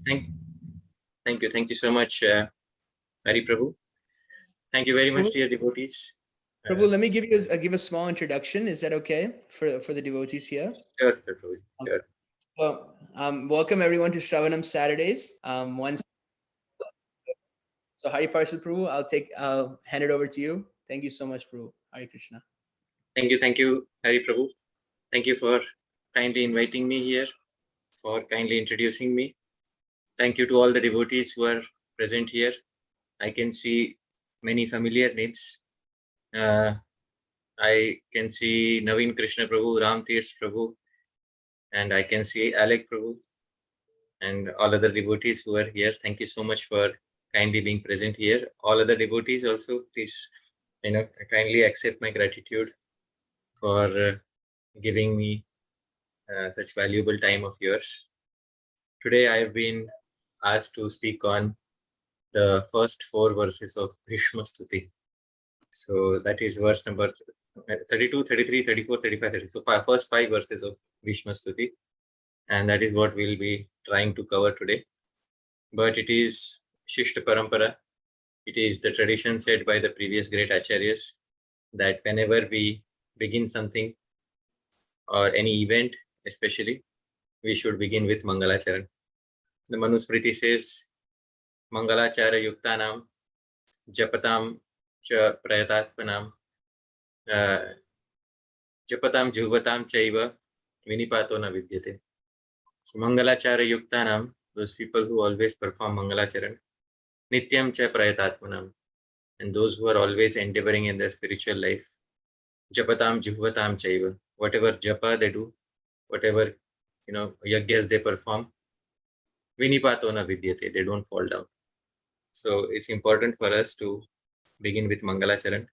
Thank you so much, Hari Prabhu. Thank you very much, dear devotees. Prabhu, let me give a small introduction. Is that okay for the devotees here? Sure, Prabhu. Sure. So, welcome everyone to Shravanam Saturdays. So Hari Parshad Prabhu, I'll hand it over to you. Thank you so much, Prabhu. Hare Krishna. Thank you, Hari Prabhu. Thank you for kindly inviting me here, for kindly introducing me. Thank you to all the devotees who are present here. I can see many familiar names. I can see Naveen Krishna Prabhu, Ram Tirth Prabhu, and I can see Alec Prabhu, and all other devotees who are here. Thank you so much for kindly being present here. All other devotees also, please, kindly accept my gratitude for giving me such valuable time of yours. Today I have been asked to speak on the first 4 verses of Bhishma Stuti. So that is verse number 32, 33, 34, 35, 30. So first 5 verses of Bhishma Stuti. And that is what we'll be trying to cover today. But it is Shishta Parampara. It is the tradition set by the previous great acharyas that whenever we begin something or any event especially, we should begin with Mangalacharan. The Manusmriti says, Mangalachara Yuktanam Japatam Cha Prayatatpanam Japatam Juvatam Chaiva Vinipato na Vidyate. So Mangalachara Yuktanam, those people who always perform Mangalacharan, Nityam Cha Prayatatpanam, and those who are always endeavoring in their spiritual life, Japatam Juhvatam Chaiva, whatever japa they do, whatever yagyas they perform, Vinipato na Vidyate, they don't fall down. So it's important for us to begin with Mangalacharan.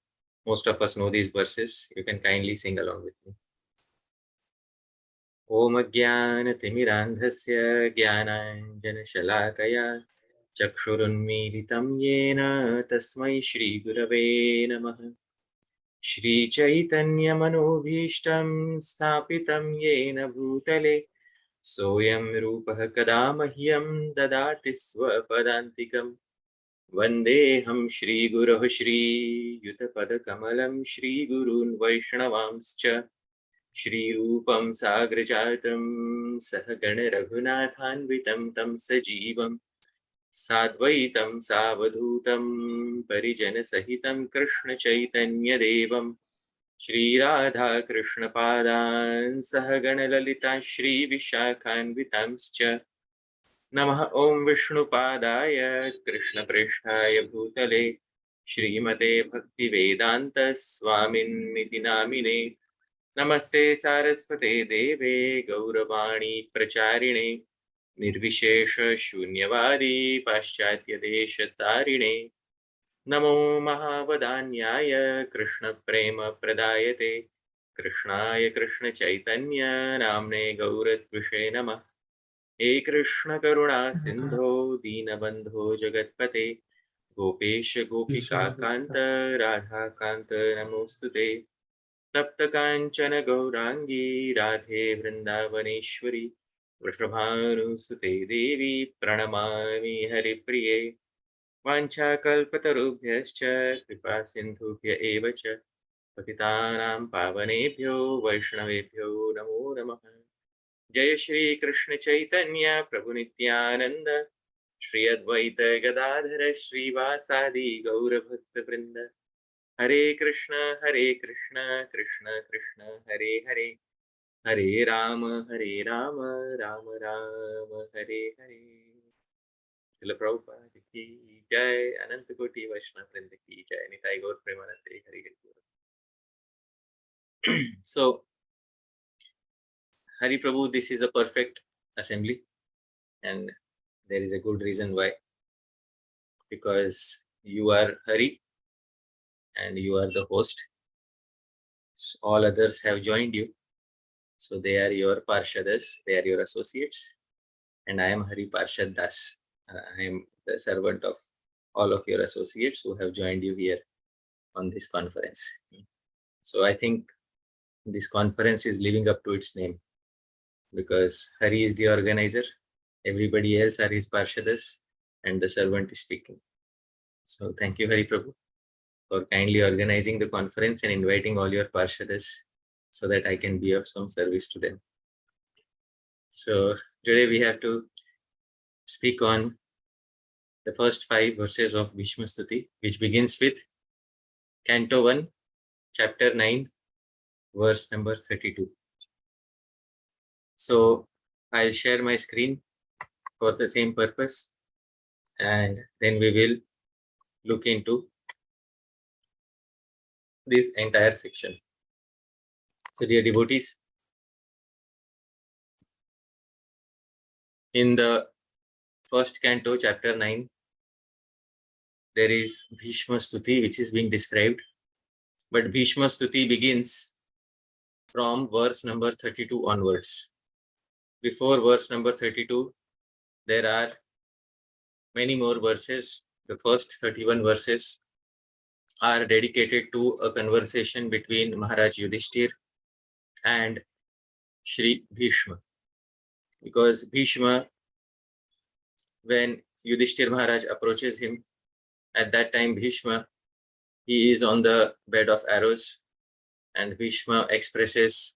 Most of us know these verses. You can kindly sing along with me. Om Jnanatimirandhasya Jnananjanashalakaya Chakshurunmilitam Yena Tasmai Shri Gurave Namaha. Shri Chaitanya Manobhishtam Sthapitam Yena Bhutale Soyam Rupaha Kadamahyam Dadati Swapadantikam Vandeham Shri Guruh Shri Yutapadakamalam Shri Gurun Vaishnavamscha Shri Rupam Sagrajatam Sahagana Raghunathanvitam Tam Sajivam Sadvaitam Savadhutam Parijana Sahitam Krishna Chaitanya Devam Shri Radha Krishna Padan Sahagana Lalita Shri Vishakhanvitamscha Namah Om Vishnu Padaya Krishna Presthaya Bhutale Shrimate Bhakti Vedanta Swamin Niti Namine Namaste Saraswate Deve Gauravani Pracharine Nirvishesha Shunyavadi Paschatya Deshatarine Namo Mahavadanyaya Krishna Prema Pradayate Krishnaya Krishna Chaitanya Namne Gauratvishe Namah He Krishna Karuna Sindho Deenabandho Jagatpate Gopesh Gopika Kanta Radha Kanta Namostute Tapta Kanchana Gaurangi Radhe Vrindavaneshwari Vrishabhanusute Devi Pranamami Haripriye Vanchakalpatarubhyascha Kripa Sindhubhya eva cha Patitanam Pavanebhyo Vaishnavebhyo Namo Namaha. Jai Shri Krishna Chaitanya Prabhu Nityananda Shri Advaita Gadadhara Shri Vasadi Gaura Bhakta Vrinda Hare Krishna Krishna Krishna Hare Hare Hare Rama Rama Rama Hare Hare. Srila Prabhupada ki Jai, Ananta Koti Vaishnava Vrinda ki Jai, Nitai Gaur Premanande Hari Hari. So, Hari Prabhu, this is a perfect assembly, and there is a good reason why. Because you are Hari and you are the host. So all others have joined you. So they are your Parshadas, they are your associates, and I am Hari Parshad Das. I am the servant of all of your associates who have joined you here on this conference. So I think this conference is living up to its name, because Hari is the organizer Everybody else are his Parshadas and the servant is speaking. So thank you, Hari Prabhu, for kindly organizing the conference and inviting all your Parshadas so that I can be of some service to them. So today we have to speak on the first 5 verses of Bhishma Stuti, which begins with Canto 1, Chapter 9, verse number 32. So I'll share my screen for the same purpose, and then we will look into this entire section. So dear devotees, in the first canto, chapter 9, there is Bhishma Stuti, which is being described. But Bhishma Stuti begins from verse number 32 onwards. Before verse number 32, there are many more verses. The first 31 verses are dedicated to a conversation between Maharaj Yudhishthir and Shri Bhishma. Because Bhishma, when Yudhishthir Maharaj approaches him, at that time Bhishma, he is on the bed of arrows, and Bhishma expresses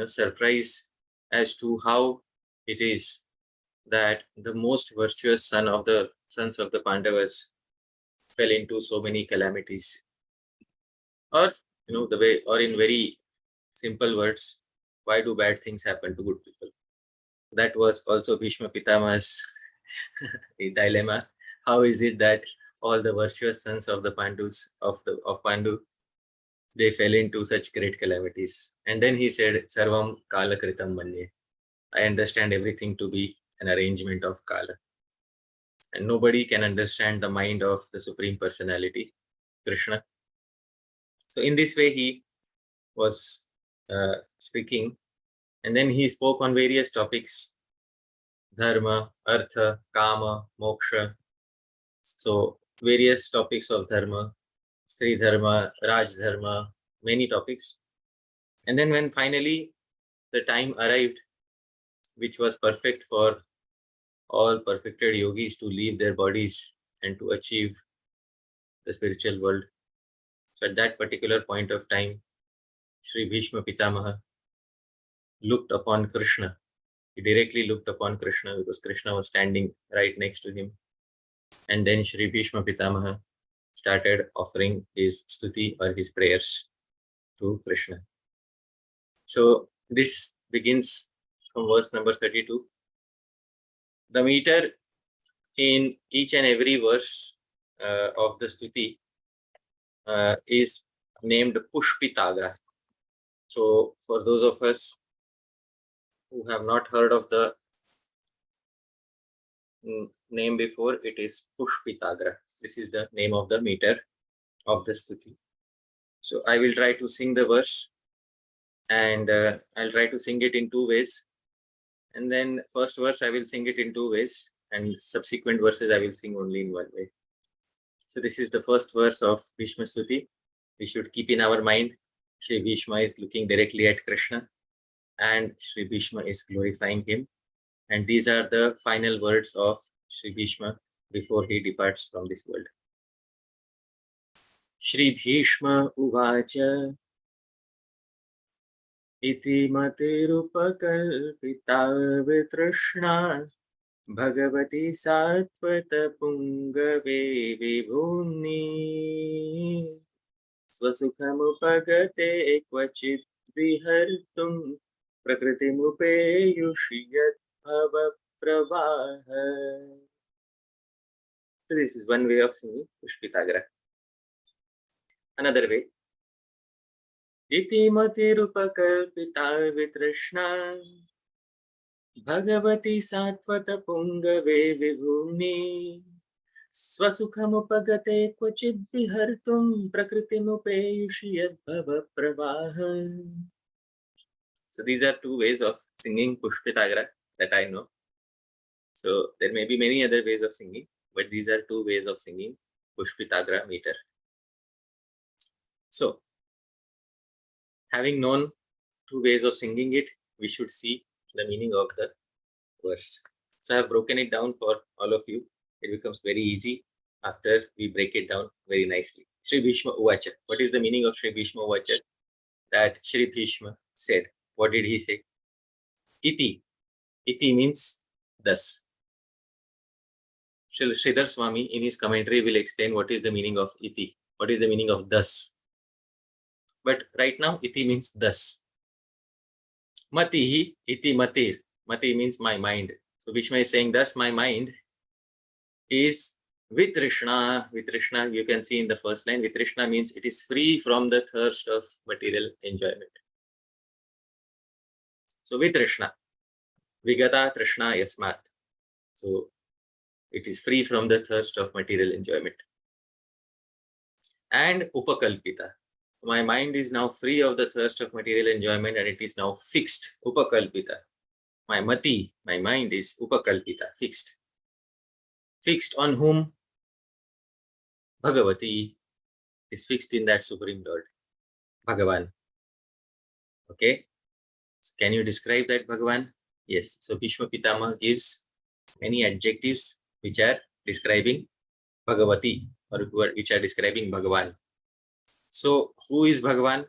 surprise as to how it is that the most virtuous son of the sons of the Pandavas fell into so many calamities. Or the way, or in very simple words, why do bad things happen to good people? That was also Bhishma Pitamaha's dilemma. How is it that all the virtuous sons of the Pandus of Pandu, they fell into such great calamities? And then he said, Sarvam Kala Kritam Manye. I understand everything to be an arrangement of Kala. And nobody can understand the mind of the Supreme Personality, Krishna. So in this way, he was speaking. And then he spoke on various topics: Dharma, Artha, Kama, Moksha. So various topics of Dharma, Stri Dharma, Raj Dharma, many topics. And then when finally the time arrived, which was perfect for all perfected yogis to leave their bodies and to achieve the spiritual world. So at that particular point of time, Sri Bhishma Pitamaha looked upon Krishna. He directly looked upon Krishna because Krishna was standing right next to him. And then Sri Bhishma Pitamaha started offering his stuti or his prayers to Krishna. So this begins from verse number 32. The meter in each and every verse of the stuti is named Pushpitagra. So for those of us who have not heard of the name before, it is Pushpitagra. This is the name of the meter of the stuti. So I will try to sing the verse, and I'll try to sing it in 2 ways. And then first verse I will sing it in 2 ways, and subsequent verses I will sing only in 1 way. So this is the first verse of Bhishma Stuti. We should keep in our mind Shri Bhishma is looking directly at Krishna, and Shri Bhishma is glorifying him. And these are the final words of Shri Bhishma before he departs from this world. Shri Bhishma Uvacha Iti Matirupakalpita Vitrishna Bhagavati Satvata Pungave Vibhuni Swasukhamupagate Kvachit Vihartum Prakritimupeyushiyat Bhava Pravaha. So this is one way of singing Pushpitagra. Another way. Iti Matirupakalpita Vitrishna Bhagavati Satvata Pungave Vibhuni Swasukhamupagate Kvachid Vihartum Prakritimupeyushiyat Bhava Pravaha. So these are 2 ways of singing Pushpitagra that I know. So there may be many other ways of singing, but these are 2 ways of singing Pushpitagra meter. So having known 2 ways of singing it, we should see the meaning of the verse. So I have broken it down for all of you. It becomes very easy after we break it down very nicely. Shri Bhishma Uvacha. What is the meaning of Shri Bhishma Uvacha? That Shri Bhishma said. What did he say? Iti. Iti means thus. Sridhar Swami in his commentary will explain what is the meaning of iti. What is the meaning of thus? But right now, iti means thus. Matihi iti matir. Mati means my mind. So Bhishma is saying thus my mind is with Trishna. With Trishna, you can see in the first line, with Trishna means it is free from the thirst of material enjoyment. So with Trishna, Vigata Trishna Yasmat. So it is free from the thirst of material enjoyment. And Upakalpita. My mind is now free of the thirst of material enjoyment and it is now fixed. Upakalpita. My mati, my mind is Upakalpita, fixed. Fixed on whom? Bhagavati is fixed in that Supreme Lord. Bhagavan. Okay. So can you describe that Bhagavan? Yes. So Bhishma Pitama gives many adjectives which are describing Bhagavati or which are describing Bhagavan. So who is Bhagavan?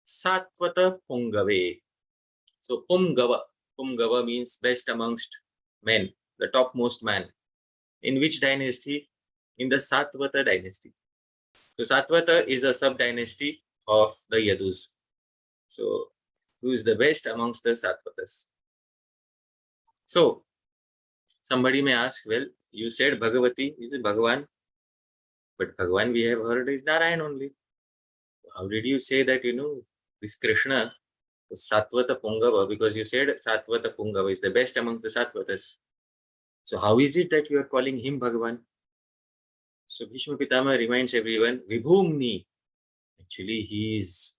Satvata Pungave. So Pungava. Pungava means best amongst men, the topmost man. In which dynasty? In the Satvata dynasty. So Satvata is a sub-dynasty of the Yadus. So who is the best amongst the Satvatas? So somebody may ask, well, you said Bhagavati, is it Bhagavan? But Bhagavan we have heard is Narayan only. How did you say that, this Krishna was Satvata Pungava? Because you said Satvata Pungava is the best amongst the Sattvatas. So how is it that you are calling him Bhagavan? So Bhishma Pitama reminds everyone, Vibhumni. Actually, he is,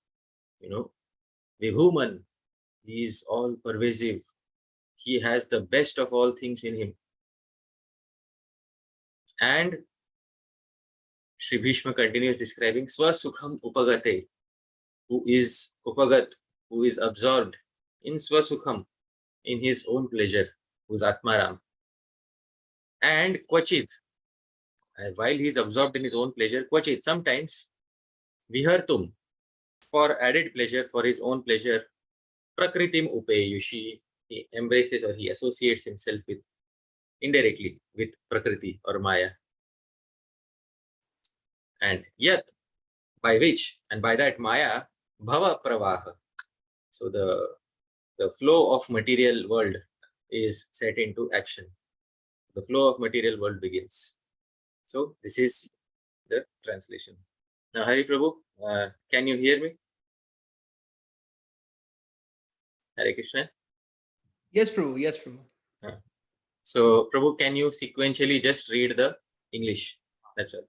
Vibhuman. He is all pervasive. He has the best of all things in him. And Shri Bhishma continues describing Swasukham Upagate, who is Upagat, who is absorbed in Swasukham, in his own pleasure, who is Atmaram. And Kvachit, while he is absorbed in his own pleasure, Kvachit, sometimes Vihartum, for added pleasure, for his own pleasure, Prakritim Upeyushi, he embraces or he associates himself with, indirectly, with Prakriti or Maya. And Yat, by which, and by that Maya, Bhava Pravaha. So the flow of material world is set into action. The flow of material world begins. So this is the translation. Now, Hari Prabhu, can you hear me? Hare Krishna. Yes, Prabhu. Yes, Prabhu. So, Prabhu, can you sequentially just read the English? That's all.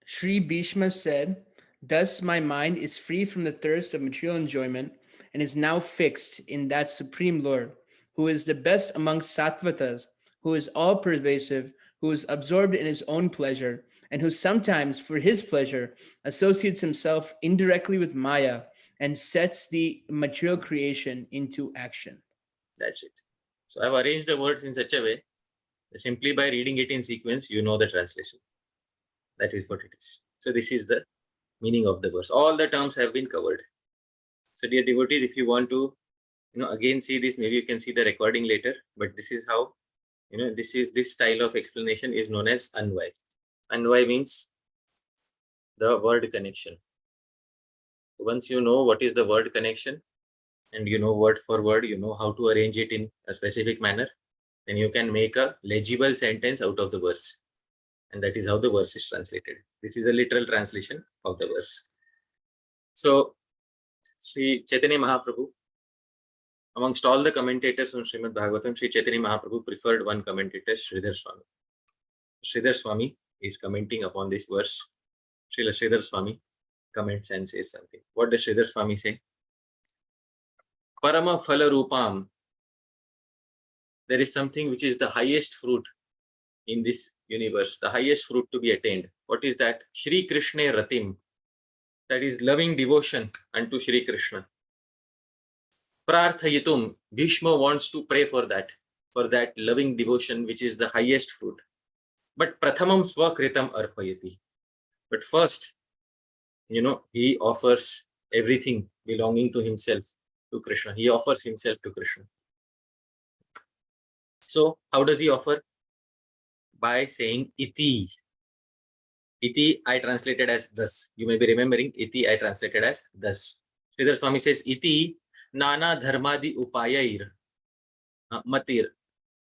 Shri Bhishma said, thus my mind is free from the thirst of material enjoyment and is now fixed in that Supreme Lord, who is the best amongst Sattvatas, who is all pervasive, who is absorbed in his own pleasure, and who sometimes, for his pleasure, associates himself indirectly with Maya and sets the material creation into action. That's it. So I've arranged the words in such a way that simply by reading it in sequence, you know the translation. That is what it is. So this is the meaning of the verse. All the terms have been covered. So dear devotees, if you want to, again see this, maybe you can see the recording later, but this is how, this style of explanation is known as Anvay. Anvay means the word connection. Once you know what is the word connection and you know word for word, you know how to arrange it in a specific manner, then you can make a legible sentence out of the verse. And that is how the verse is translated. This is a literal translation of the verse. So, Sri Chaitanya Mahaprabhu, amongst all the commentators on Srimad Bhagavatam, Sri Chaitanya Mahaprabhu preferred one commentator, Sridhar Swami. Sridhar Swami is commenting upon this verse. Srila Sridhar Swami comments and says something. What does Sridhar Swami say? Parama Phala Rupam. There is something which is the highest fruit in this universe, the highest fruit to be attained. What is that? Shri Krishna Ratim. That is loving devotion unto Shri Krishna. Prarthayitum, Bhishma wants to pray for that loving devotion, which is the highest fruit. But Prathamam Swakritam Arpayati. But first, he offers everything belonging to himself to Krishna. He offers himself to Krishna. So, how does he offer? By saying iti. Iti I translated as thus. You may be remembering iti I translated as thus. Sridhar Swami says iti nana dharmadi upayair matir.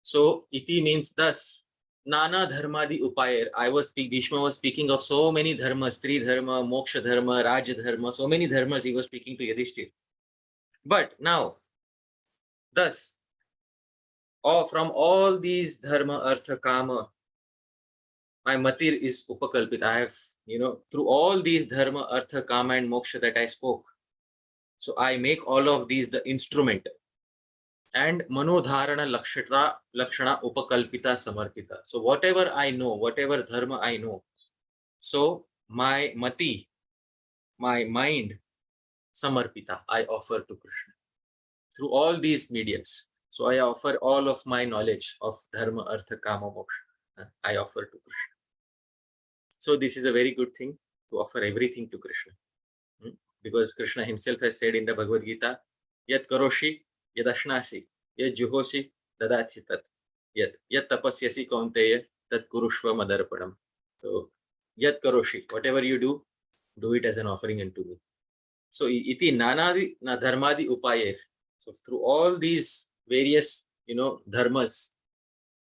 So iti means thus. Nana dharmadi upayair. Bhishma was speaking of so many dharmas, Tri dharma, Moksha dharma, Raj dharma, so many dharmas he was speaking to Yudhishthir. But now, thus, from all these dharma, artha, kama, my matir is upakalpit. I have, through all these dharma, artha, kama and moksha that I spoke. So I make all of these the instrument. And manodharana lakshana upakalpita samarpita. So whatever I know, whatever dharma I know, so my mati, my mind, samarpita, I offer to Krishna. Through all these mediums. So I offer all of my knowledge of dharma, artha, kama, moksha. I offer to Krishna. So this is a very good thing to offer everything to Krishna. Because Krishna himself has said in the Bhagavad Gita, Yat karoshi, yad ashnasi, yad juhoshi, dadati tat, yat tapasyasi kaunteya, tat kurushva madarpadam. So, yat karoshi, whatever you do it as an offering unto me. So, iti nanadi na dharmadi upayer. So, through all these various, dharmas,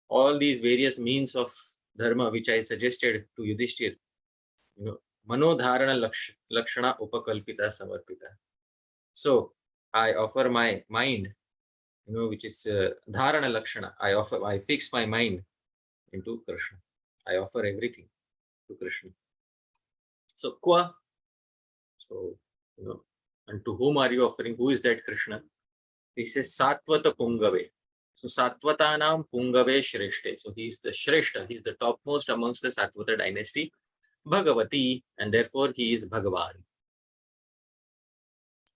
all these various means of dharma which I suggested to Yudhishthir, manodharana lakshana upakalpita samarpita. So I offer my mind, which is dharana lakshana. I fix my mind into Krishna. I offer everything to Krishna. So kwa. So and to whom are you offering? Who is that Krishna? He says Satvata Pungave. So Satvatanam Pungave Shreshte. So he is the Shreshta. He is the topmost amongst the Satvata dynasty. Bhagavati, and therefore he is Bhagavan.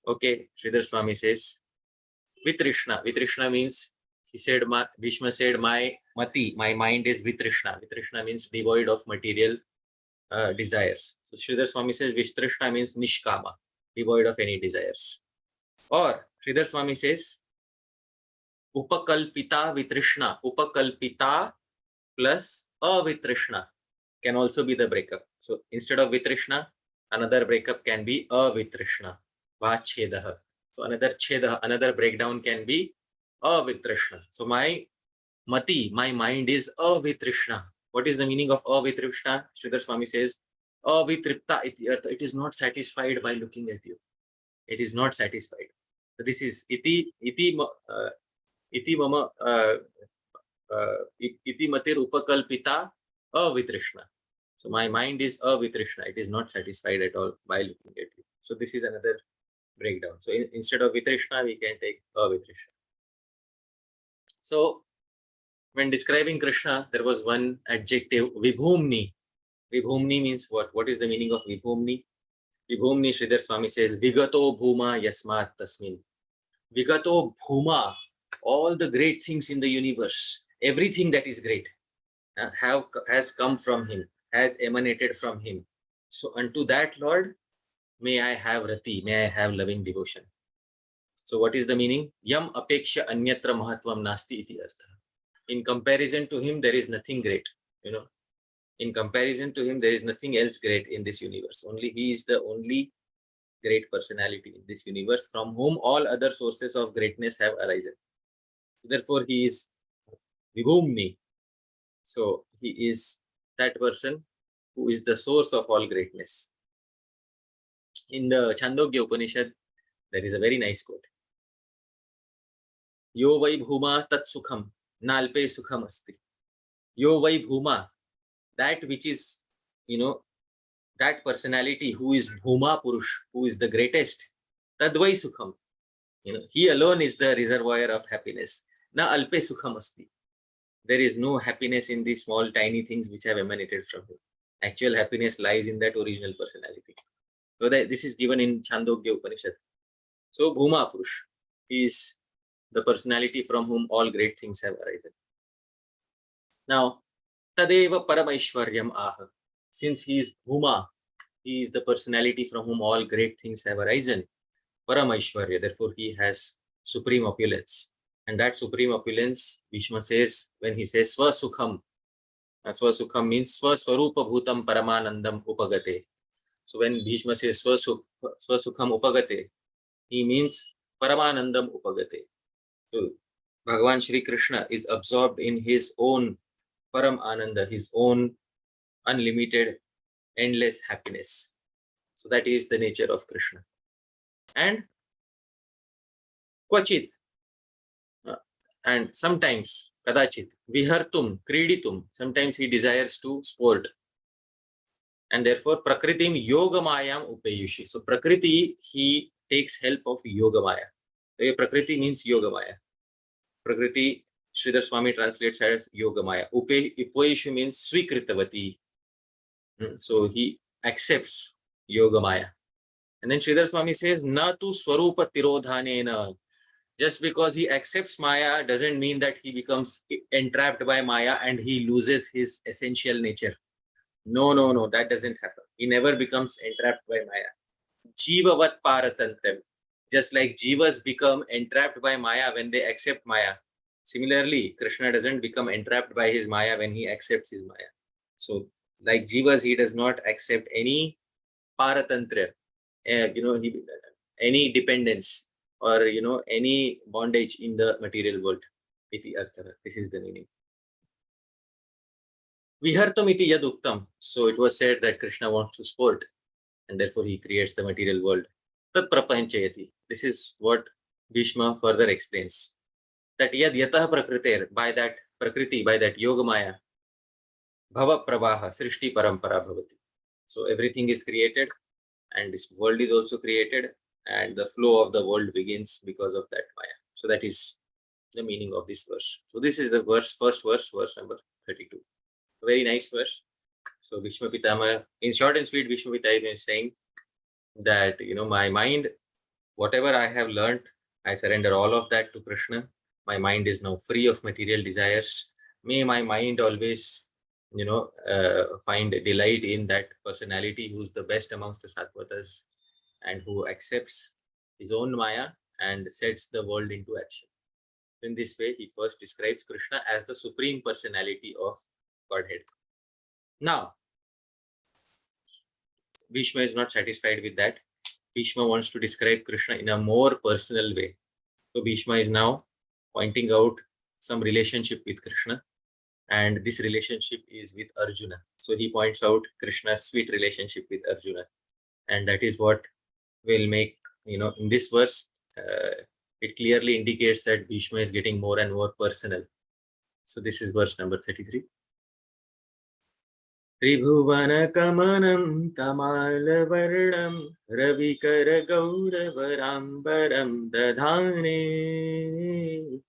Okay, Sridhar Swami says, Vitrishna. Vitrishna means, Bhishma said, my mati, my mind is Vitrishna. Vitrishna means devoid of material desires. So Sridhar Swami says, Vitrishna means Nishkama, devoid of any desires. Or Sridhar Swami says, Upakalpita Vitrishna. Upakalpita plus Avitrishna can also be the breakup. So instead of Vitrishna, another breakup can be Avitrishna. Vachedaha. So another breakdown can be Avitrishna. So my mati, my mind is Avitrishna. What is the meaning of Avitrishna? Sridhar Swami says, Avitripta iti artha. It is not satisfied by looking at you. It is not satisfied. So this is iti mama iti matir upakalpita avitrishna. So my mind is avitrishna. It is not satisfied at all by looking at you. So this is another breakdown. So instead of vitrishna, we can take avitrishna. So when describing Krishna, there was one adjective, vibhumni. Vibhumni means what? What is the meaning of vibhumni? Vibhumni, Sridhar Swami says, Vigato bhuma yasmat tasmin. Vigato bhuma, all the great things in the universe, everything that is great, has come from him, has emanated from him. So unto that Lord, may I have rati, may I have loving devotion. So what is the meaning? Yam apeksha anyatra mahatvam nasti iti artha. In comparison to him, there is nothing great. In comparison to him, there is nothing else great in this universe. Only he is the only great personality in this universe from whom all other sources of greatness have arisen. Therefore, he is Vibhumni. So he is that person who is the source of all greatness. In the Chandogya Upanishad, there is a very nice quote. Yo vai bhuma tat sukham, nalpe sukham asti. Yo vai bhuma, that which is, that personality who is Bhuma Purush, who is the greatest, tadvai sukham. He alone is the reservoir of happiness. Na alpe sukham asti. There is no happiness in these small, tiny things which have emanated from him. Actual happiness lies in that original personality. So this is given in Chandogya Upanishad. So Bhuma Purush, he is the personality from whom all great things have arisen. Now, Tadeva Paramaishwaryam Aha. Since he is Bhuma, he is the personality from whom all great things have arisen. Paramaishwarya, therefore he has supreme opulence. And that supreme opulence, Bhishma says, when he says Swasukham, Swasukham means Swaswarupa Bhutam Paramanandam Upagate. So when Bhishma says Swasukham Upagate, he means Paramanandam Upagate. So Bhagavan Shri Krishna is absorbed in his own Param Ananda, his own unlimited, endless happiness. So that is the nature of Krishna. And Kvachit, and sometimes Kadachit, Vihartum, Kriditum, sometimes he desires to sport. And therefore Prakritim Yogamayam Upayushi. So Prakriti, he takes help of Yogamaya. So Prakriti means Yogamaya. Prakriti, Sridhar Swami translates as Yogamaya. Upayushu means Swikritavati. So he accepts Yogamaya. And then Sridhar Swami says, Na tu Swarupa Tirodhanena. Just because he accepts Maya doesn't mean that he becomes entrapped by Maya and he loses his essential nature. No, that doesn't happen. He never becomes entrapped by Maya. Jivavat Paratantrem. Just like Jivas become entrapped by Maya when they accept Maya. Similarly, Krishna doesn't become entrapped by his Maya when he accepts his Maya. So, like Jivas, he does not accept any Paratantra, any dependence or, any bondage in the material world. Iti artha. This is the meaning. Vihartam iti yad uktam. So it was said that Krishna wants to sport and therefore he creates the material world. Tat prapanchayati. This is what Bhishma further explains. That yad yatah prakriter, by that prakriti, by that yogamaya, bhava pravaha, srishti parampara bhavati. So everything is created and this world is also created and the flow of the world begins because of that maya. So that is the meaning of this verse. So this is the first verse number 32. A very nice verse. So Bhishma Pitama, in short and sweet, Bhishma Pitama is saying that, my mind, whatever I have learned, I surrender all of that to Krishna. My mind is now free of material desires. May my mind always, find delight in that personality who's the best amongst the Sattvatas and who accepts his own Maya and sets the world into action. In this way, he first describes Krishna as the supreme personality of Godhead. Now, Bhishma is not satisfied with that. Bhishma wants to describe Krishna in a more personal way. So Bhishma is now pointing out some relationship with Krishna, and this relationship is with Arjuna. So he points out Krishna's sweet relationship with Arjuna, and that is what will make, in this verse, it clearly indicates that Bhishma is getting more and more personal. So this is verse number 33. Tribhuvana kamanam kamalvarnam ravikara gauravarambaram dadhane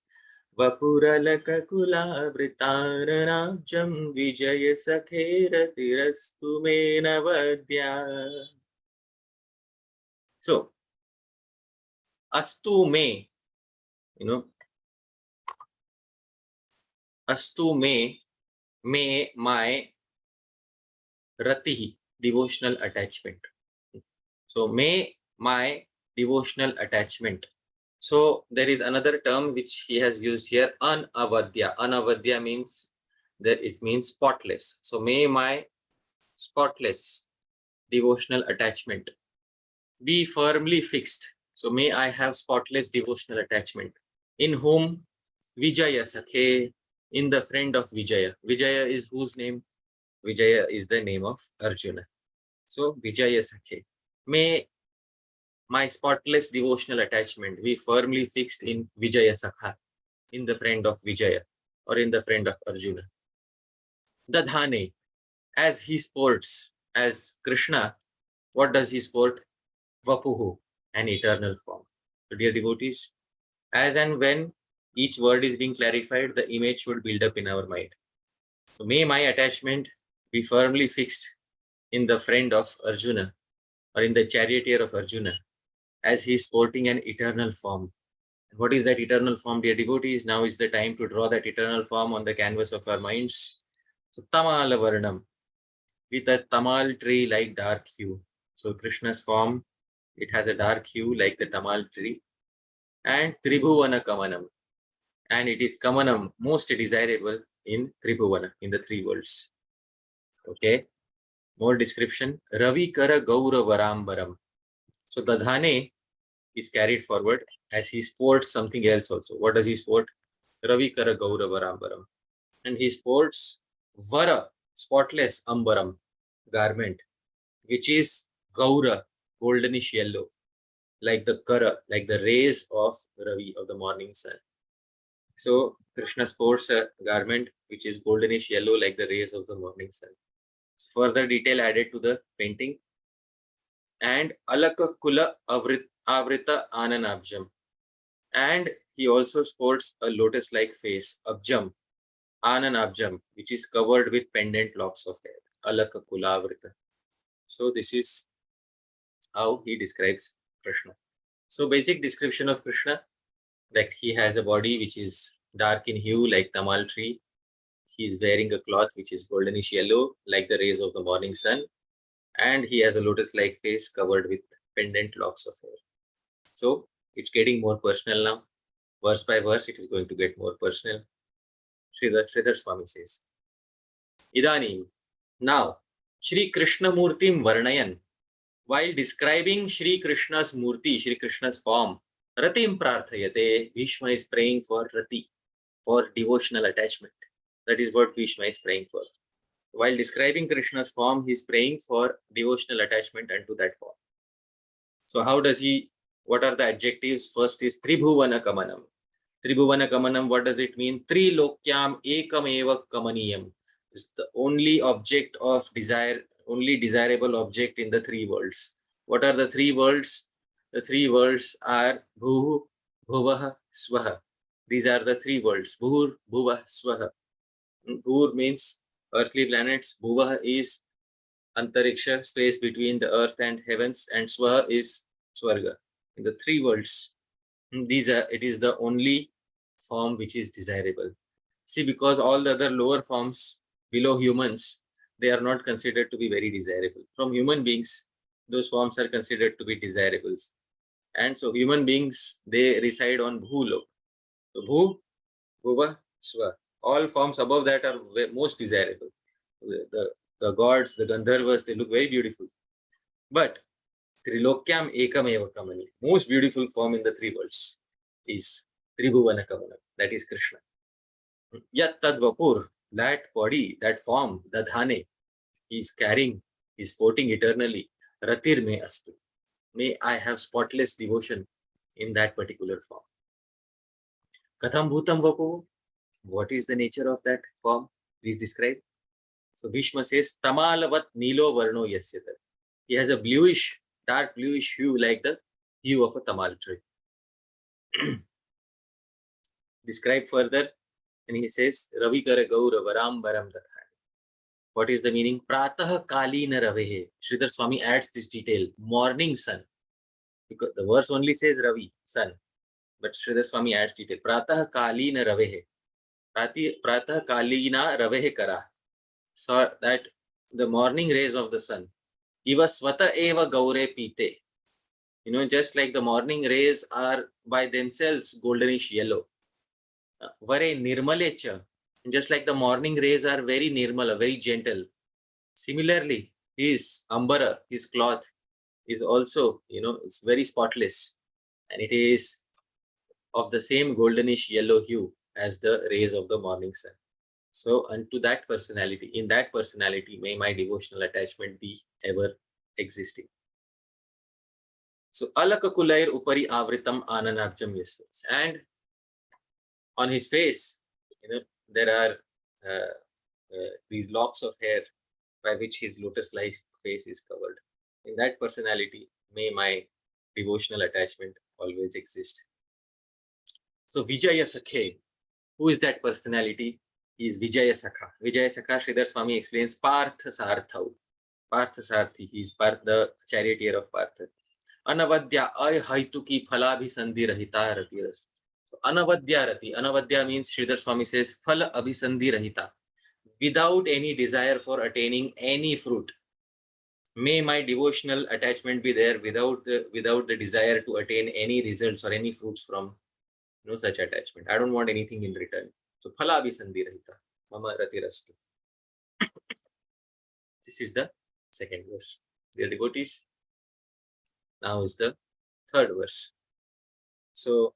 vapuralakakula vritarajam vijaya sakhera tirastu me navadya. So, astu me, astu me, may my ratihi, devotional attachment. So may my devotional attachment. So there is another term which he has used here, anavadya. Anavadya means that it means spotless. So may my spotless devotional attachment be firmly fixed. So may I have spotless devotional attachment. In whom? Vijaya Sakhe, in the friend of Vijaya. Vijaya is whose name? Vijaya is the name of Arjuna. So Vijaya Sakhe. May my spotless devotional attachment be firmly fixed in Vijaya Sakha, in the friend of Vijaya or in the friend of Arjuna. Dadhane, as he sports, as Krishna, what does he sport? Vapuhu, an eternal form. So dear devotees, as and when each word is being clarified, the image should build up in our mind. So may my attachment be firmly fixed in the friend of Arjuna or in the charioteer of Arjuna, as he is sporting an eternal form. What is that eternal form, dear devotees? Now is the time to draw that eternal form on the canvas of our minds. So Tamala Varnam, with a tamal tree like dark hue. So Krishna's form, it has a dark hue like the tamal tree. And Tribhuvana Kamanam. And it is Kamanam, most desirable in Tribhuvana, in the three worlds. Okay. More description. Ravi Kara Gaura Varambaram. So Dadhane is carried forward as he sports something else also. What does he sport? Ravi Kara Gaura Varambaram. And he sports Vara, spotless Ambaram garment, which is Gaura, goldenish yellow, like the Kara, like the rays of Ravi, of the morning sun. So Krishna sports a garment which is goldenish yellow, like the rays of the morning sun. Further detail added to the painting. And Alaka Kula Avrita Ananabjam. And he also sports a lotus-like face, Abjam, Ananabjam, which is covered with pendant locks of hair, Alaka Kula Avrita. So this is how he describes Krishna. So basic description of Krishna, like he has a body which is dark in hue like tamal tree. He is wearing a cloth which is goldenish yellow like the rays of the morning sun. And he has a lotus-like face covered with pendant locks of hair. So it's getting more personal now. Verse by verse, it is going to get more personal. Sridhar Swami says, Idanim, now, Shri Krishna Murtim Varnayan, while describing Shri Krishna's Murti, Shri Krishna's form, Ratim Prarthayate, Bhishma is praying for Rati, for devotional attachment. That is what Bhishma is praying for. While describing Krishna's form, he is praying for devotional attachment unto that form. So how does he, what are the adjectives? First is Tribhuvana Kamanam. Tribhuvana Kamanam, what does it mean? Trilokyam Ekam Eva Kamaniyam. Is the only object of desire, only desirable object in the three worlds. What are the three worlds? The three worlds are Bhu, Bhuvaha, Swaha. These are the three worlds. Bhur, Bhuva, Swaha. Bhur means earthly planets. Bhuvaha is Antariksha, space between the earth and heavens, and Swaha is Swarga. In the three worlds, it is the only form which is desirable. See, because all the other lower forms below humans, they are not considered to be very desirable. From human beings, those forms are considered to be desirables. And so human beings, they reside on Bhulok. So Bhu, Bhuva, Swa. All forms above that are most desirable. The gods, the Gandharvas, they look very beautiful. But Trilokyam Ekameva Kamani, most beautiful form in the three worlds is Tribhuvana Kamana, that is Krishna. Yat Tad Vapur, that body, that form, Dadhane, he is carrying, he is sporting eternally. Ratir me astu. May I have spotless devotion in that particular form. Katham Bhutam Vapur, what is the nature of that form? Please describe. So Bhishma says, Tamalavat Nilo Varno Yasyata. He has a bluish, dark bluish hue like the hue of a tamal tree. Describe further, and he says, Ravi Kara Gaura Varambaram Dathani. What is the meaning? Pratah Kalina Ravehe. Sridhar Swami adds this detail, morning sun. Because the verse only says Ravi, sun. But Sridhar Swami adds detail. Pratah Kalina Ravehe. Pratah Kalina Ravehe Kara. So that the morning rays of the sun. Iva Swata Eva Gaure Pite. You know, just like the morning rays are by themselves goldenish yellow. Vare nirmalecha. Just like the morning rays are very nirmala, very gentle. Similarly, his ambara, his cloth, is also, it's very spotless. And it is of the same goldenish yellow hue as the rays of the morning sun. So unto that personality, in that personality, may my devotional attachment be ever existing. So Alaka Kulair Upari Avritam Ananabjam Yasvas. And on his face, there are these locks of hair by which his lotus-like face is covered. In that personality, may my devotional attachment always exist. So Vijaya Sakhe, who is that personality? He is Vijaya Sakha. Vijaya Sakha, Sridhar Swami explains, Partha Sarthau. Partha Sarthi, he is the charioteer of Partha. Anavadya Ayhaituki Phalabhi Sandhi Rahita Ratiras. So, Anavadya Rati. Anavadya means Sridhar Swami says Phala Abhisandhi Rahita. Without any desire for attaining any fruit. May my devotional attachment be there without the desire to attain any results or any fruits from such attachment. I don't want anything in return. So Phala Abhisandhi Rahita. Mama Ratirastu. This is the second verse. Dear devotees, now is the third verse. So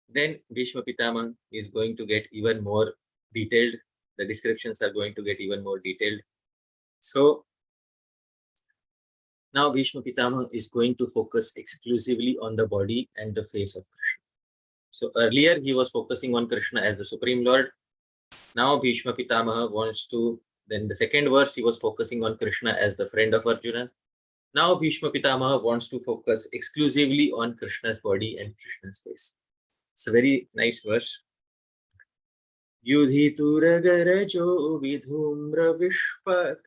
then Bhishma Pitama is going to get even more detailed. The descriptions are going to get even more detailed. So now Bhishma Pitama is going to focus exclusively on the body and the face of Krishna. So earlier he was focusing on Krishna as the Supreme Lord. Now Bhishma Pitama wants to, then the second verse he was focusing on Krishna as the friend of Arjuna. Now Bhishma Pitama wants to focus exclusively on Krishna's body and Krishna's face. It's a very nice verse. Yudhi turagarajo vidhumra vishpak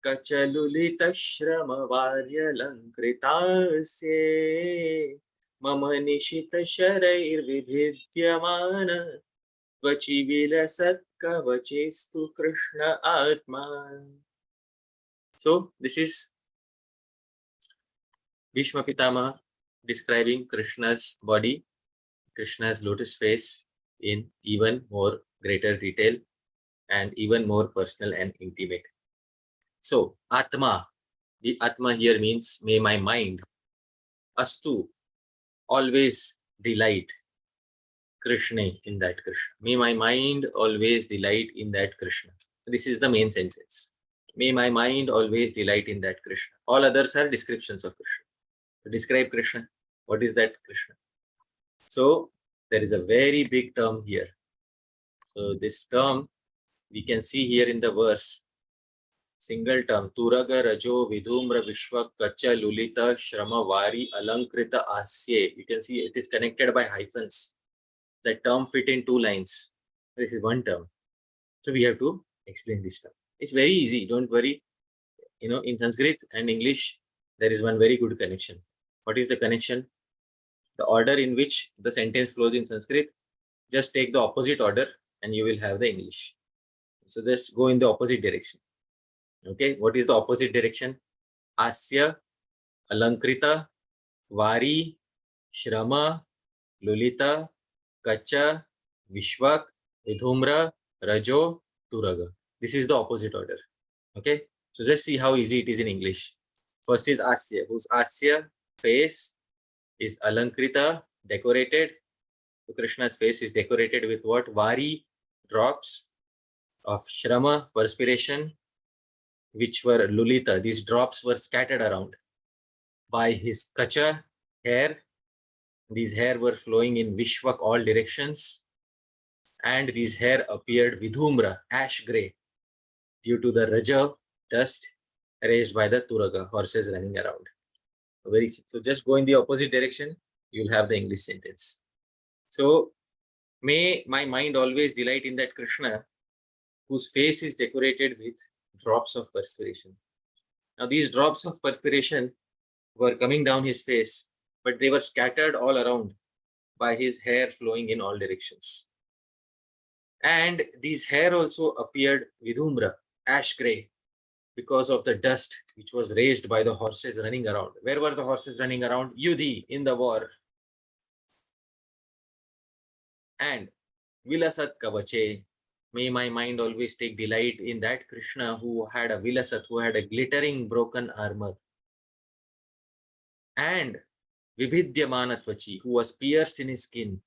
kachalulita shrama varyalankritaasye mama nishita sharair vibhidyamana tvachi vilasat kavachestu Krishna atma. So this is Bhishma Pitama describing Krishna's body, Krishna's lotus face in even more greater detail and even more personal and intimate. So Atma, the Atma here means may my mind, Astu, always delight Krishna in that Krishna. May my mind always delight in that Krishna. This is the main sentence. May my mind always delight in that Krishna. All others are descriptions of Krishna. To describe Krishna, what is that Krishna? So there is a very big term here. So this term we can see here in the verse. Single term, Turaga Rajo Vidhumra Vishwa Kacha Lulita Shrama Vari Alankrita Asye. You can see it is connected by hyphens. That term fit in two lines. This is one term. So we have to explain this term. It's very easy. Don't worry. In Sanskrit and English, there is one very good connection. What is the connection? The order in which the sentence flows in Sanskrit, just take the opposite order and you will have the English. So just go in the opposite direction. Okay, what is the opposite direction? Asya, Alankrita, Vari, Shrama, Lulita, Kacha, Vishwak, Vidhumra, Rajo, Turaga. This is the opposite order. Okay, so just see how easy it is in English. First is Asya, whose Asya, face, is Alankrita, decorated. So Krishna's face is decorated with what? Vari, drops of Shrama, perspiration, which were Lulita. These drops were scattered around by his Kacha, hair. These hair were flowing in Vishwak all directions. And these hair appeared Vidhumra, ash grey, due to the Raja, dust raised by the Turaga, horses running around. So just go in the opposite direction, you'll have the English sentence. So may my mind always delight in that Krishna whose face is decorated with drops of perspiration. Now these drops of perspiration were coming down his face, but they were scattered all around by his hair flowing in all directions. And these hair also appeared vidhumra, ash grey, because of the dust which was raised by the horses running around. Where were the horses running around? Yudhi, in the war. And Vilasat Kavache, may my mind always take delight in that Krishna who had a Vilasat, who had a glittering broken armor. And Vibhidyamanatvachi, who was pierced in his skin.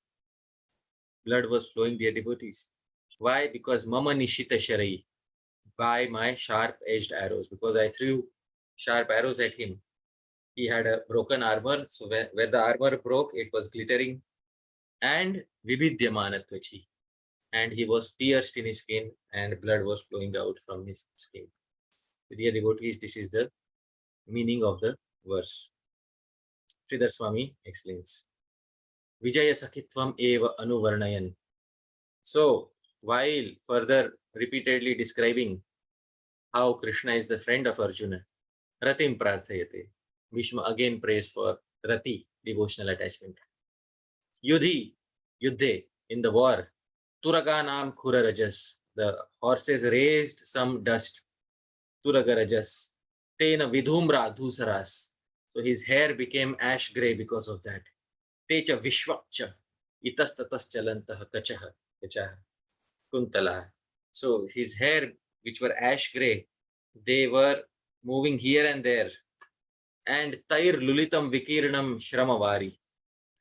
Blood was flowing, dear devotees. Why? Because Mama Nishita Sharai, by my sharp-edged arrows, because I threw sharp arrows at him. He had a broken armor, so where the armor broke, it was glittering. And Vibhidyamanatvachi, and he was pierced in his skin and blood was flowing out from his skin. Dear devotees, this is the meaning of the verse. Sridhar Swami explains. Vijaya Sakhitvam eva anuvarnayan. So, while further repeatedly describing how Krishna is the friend of Arjuna, Ratim Prarthayate, Bhishma again prays for Rati, devotional attachment. Yudhi, Yuddhe, in the war, Turaganam Khurarajas, the horses raised some dust, Turagarajas, Tena Vidhumra Dhusaras. So his hair became ash grey because of that. Techa Vishwakcha, Itastatas Chalantaha Kachaha, Kachaha, Kuntala. So his hair, which were ash grey, they were moving here and there. And Tair Lulitam Vikirnam Shramavāri,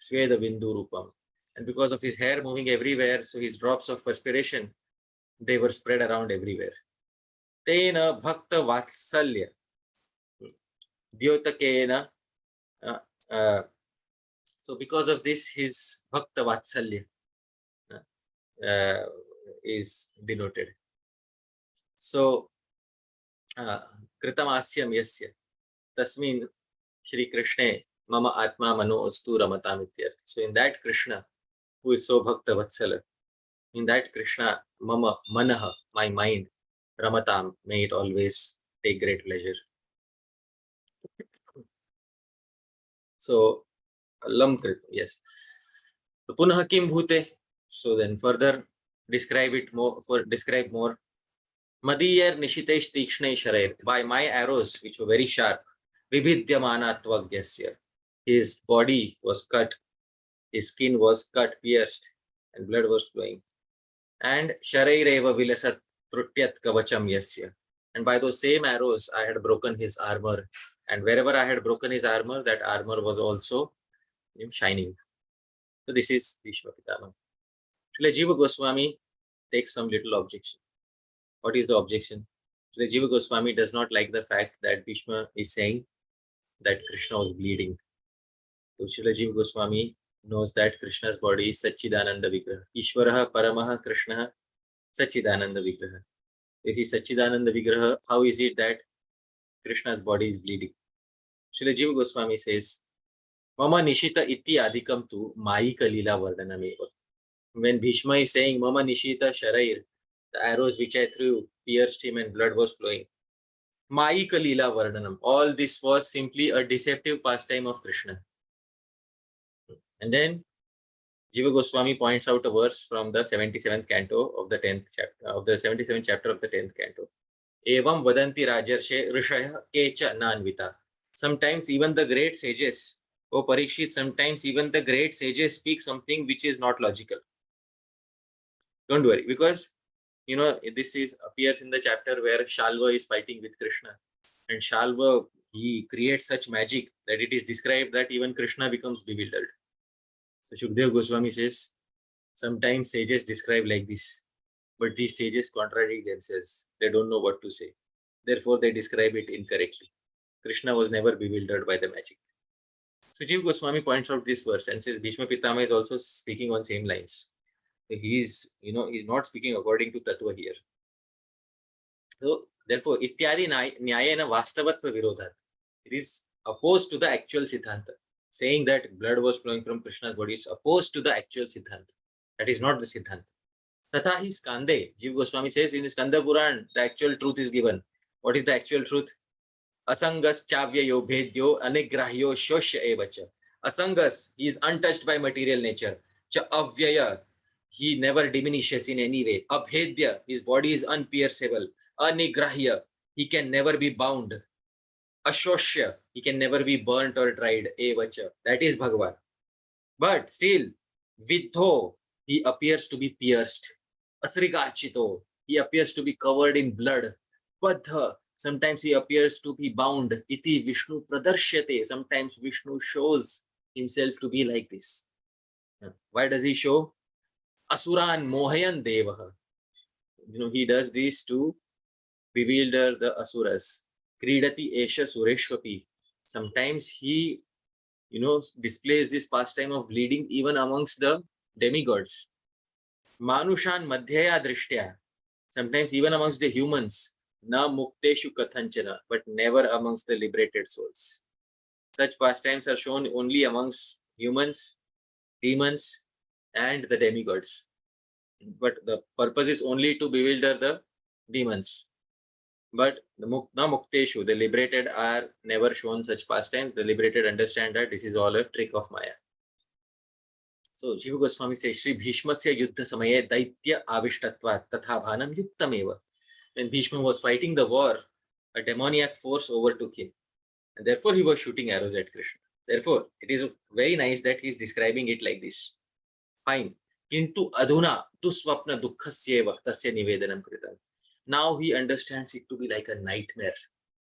Sweda Vindurupam. And because of his hair moving everywhere, so his drops of perspiration, they were spread around everywhere. Tena Bhakta Vatsalya, Dyotakena. So because of this, his Bhakta Vatsalya is denoted. So, Kritamasyam Yasya, Tasmin Shri Krishna, Mama Atma Mano Astu Ramatam Ityarth. So in that Krishna, who is so Bhakta Vatsala, in that Krishna, Mama Manaha, my mind, Ramatam, may it always take great pleasure. So, Lam Krit, yes. Punah Kim Bhute. So then further describe it more, describe more. Madiyar Nishitesh Tikshne Sharair, by my arrows, which were very sharp, Vibhidyamana Tvagyasya. His body was cut, his skin was cut, pierced, and blood was flowing. And Sharaireva Vilasat Trutyat Kavacham Yasya. And by those same arrows, I had broken his armor. And wherever I had broken his armor, that armor was also shining. So this is Bhishma Pitama. Srila Jiva Goswami takes some little objection. What is the objection? Srila Jiva Goswami does not like the fact that Bhishma is saying that Krishna was bleeding. So Srila Jiva Goswami knows that Krishna's body is Satchidananda Vigraha. Ishvaraha Paramaha Krishna Satchidananda Vigraha. If he is Satchidananda Vigraha, how is it that Krishna's body is bleeding? Srila Jiva Goswami says, Mama Nishita Iti Adikam tu Mayika Lila Vardhanameva. When Bhishma is saying Mama Nishita Sharair, the arrows which I threw pierced him and blood was flowing. Mayika Lila Vardhanam. All this was simply a deceptive pastime of Krishna. And then Jiva Goswami points out a verse from the 77th canto of the 10th chapter, of the 77th chapter of the 10th canto. Evam vadanti rajarshe rishaya kecha nanvita. Sometimes even the great sages, O Parikshit, sometimes even the great sages speak something which is not logical. Don't worry, because this appears in the chapter where Shalva is fighting with Krishna. And Shalva, he creates such magic that it is described that even Krishna becomes bewildered. So Shukdev Goswami says, sometimes sages describe like this, but these sages contradict themselves. They don't know what to say. Therefore, they describe it incorrectly. Krishna was never bewildered by the magic. So Jiva Goswami points out this verse and says Bhishma Pitama is also speaking on same lines. He's not speaking according to Tattva here. So therefore, Ityadi Nyayena Vastavatva Virodhat. It is opposed to the actual Siddhanta. Saying that blood was flowing from Krishna's body is opposed to the actual Siddhanta. That is not the Siddhanta. Tatha hi Skande. Jiva Goswami says in the Skanda Puran, the actual truth is given. What is the actual truth? Asangas chavyayo bhedyo anigrahyo shoshya evacha. Asangas, he is untouched by material nature. Cha avyaya, he never diminishes in any way. Abhedya, his body is unpierceable. Anigrahya, he can never be bound. Ashoshya, he can never be burnt or dried. Evacha, that is Bhagavan. But still, Vidho, he appears to be pierced. Asrigachito, he appears to be covered in blood. Badha, sometimes he appears to be bound. Iti Vishnu pradarsyate, sometimes Vishnu shows himself to be like this. Why does he show? Asuran mohayan devaha. He does this to bewilder the asuras. Kridati esha sureshvapi. Sometimes he, displays this pastime of bleeding even amongst the demigods. Manushan madhyaya drishtya. Sometimes even amongst the humans. Na mukteshu kathanchana, but never amongst the liberated souls. Such pastimes are shown only amongst humans, demons, and the demigods. But the purpose is only to bewilder the demons. But the mukteshu, the liberated, are never shown such pastimes. The liberated understand that this is all a trick of Maya. So Jiva Goswami says, Shri Bhishmasya Yuddha Samaye Daitya Avishtatvat Tatha Bhanam Yuktameva. When Bhishma was fighting the war, a demoniac force overtook him. And therefore he was shooting arrows at Krishna. Therefore, it is very nice that he is describing it like this. Fine. Kintu adhuna tu swapna dukhasyeva tasya nivedanam kritam. Now he understands it to be like a nightmare.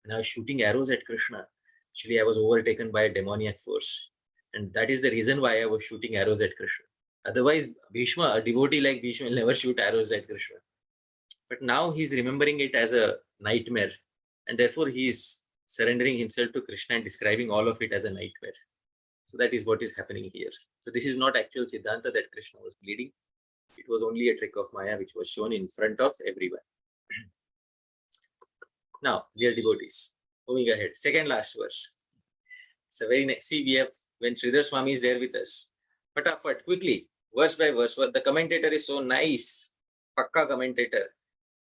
And I was shooting arrows at Krishna. Actually, I was overtaken by a demoniac force. And that is the reason why I was shooting arrows at Krishna. Otherwise, Bhishma, a devotee like Bhishma, will never shoot arrows at Krishna. But now he's remembering it as a nightmare. And therefore, he is surrendering himself to Krishna and describing all of it as a nightmare. So that is what is happening here. So this is not actual Siddhanta that Krishna was bleeding. It was only a trick of Maya which was shown in front of everyone. Now, dear devotees, moving ahead. Second last verse. So very nice. See, we have, when Sridhar Swami is there with us, fatafat, quickly, verse by verse. The commentator is so nice. Pakka commentator.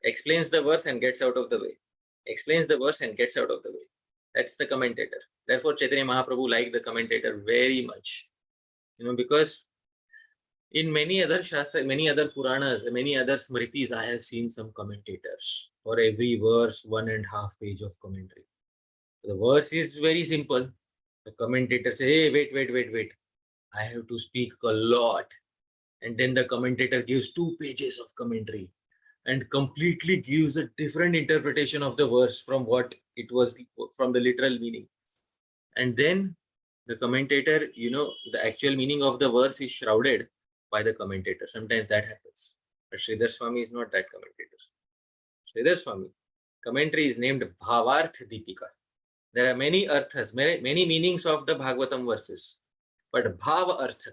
Explains the verse and gets out of the way. Explains the verse and gets out of the way. That's the commentator. Therefore, Chaitanya Mahaprabhu liked the commentator very much. Because in many other Shastra, many other Puranas, many other Smritis, I have seen some commentators. For every verse, 1.5 page of commentary. The verse is very simple. The commentator says, hey, wait. I have to speak a lot. And then the commentator gives 2 pages of commentary and completely gives a different interpretation of the verse from what it was, from the literal meaning. And then the commentator, the actual meaning of the verse is shrouded by the commentator. Sometimes that happens. But Sridhar Swami is not that commentator. Sridhar Swami, commentary is named Bhavarth Deepika. There are many arthas, many meanings of the Bhagavatam verses. But Bhava Artha,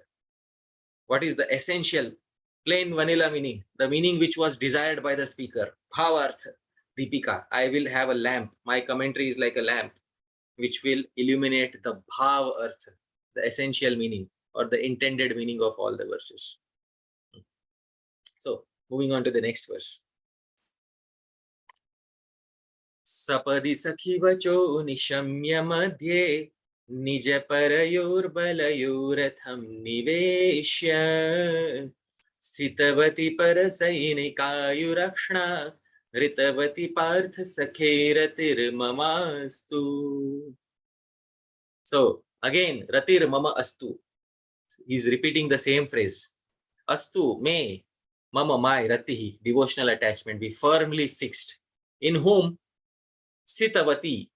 what is the essential, plain vanilla meaning, the meaning which was desired by the speaker, Bhava Artha Deepika. I will have a lamp. My commentary is like a lamp which will illuminate the Bhava Artha, the essential meaning or the intended meaning of all the verses. So, moving on to the next verse. Sapadi sakhi vacho nishamya madhye nija parayor balayuratham niveshya sthitavati parasayinikayurakshna ritavati partha sakhe ratir mamastu. So again, ratir mama astu. He's repeating the same phrase. Astu, may, mama my, ratihi, devotional attachment be firmly fixed. In whom? Sthitavati,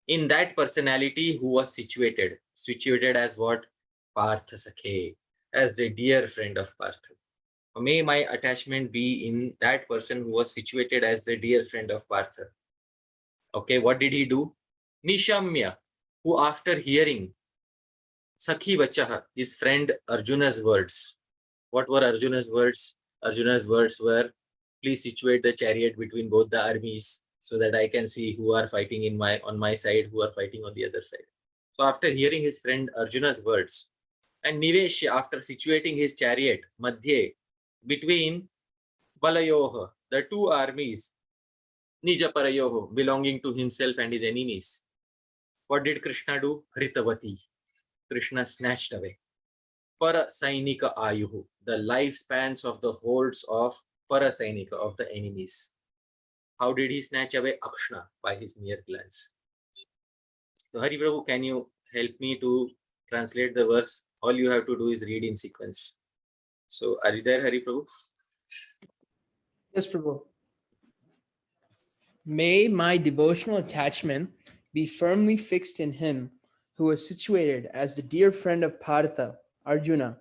in that personality who was situated. Situated as what? Partha Sakhe, as the dear friend of Partha. May my attachment be in that person who was situated as the dear friend of Partha. Okay, what did he do? Nishamya, who after hearing Sakhi Vachaha, his friend Arjuna's words. What were Arjuna's words? Arjuna's words were, please situate the chariot between both the armies so that I can see who are fighting on my side, who are fighting on the other side. So after hearing his friend Arjuna's words, and Nivesh, after situating his chariot, Madhye, between Balayoha, the 2 armies, Nija Parayoho, belonging to himself and his enemies, what did Krishna do? Hritavati. Krishna snatched away. Parasainika Ayuhu, the lifespans of the hordes of Parasainika, of the enemies. How did he snatch away? Akshna, by his mere glance. So Hari Prabhu, can you help me to translate the verse? All you have to do is read in sequence. So are you there, Hari Prabhu? Yes, Prabhu. May my devotional attachment be firmly fixed in him who is situated as the dear friend of Partha, Arjuna,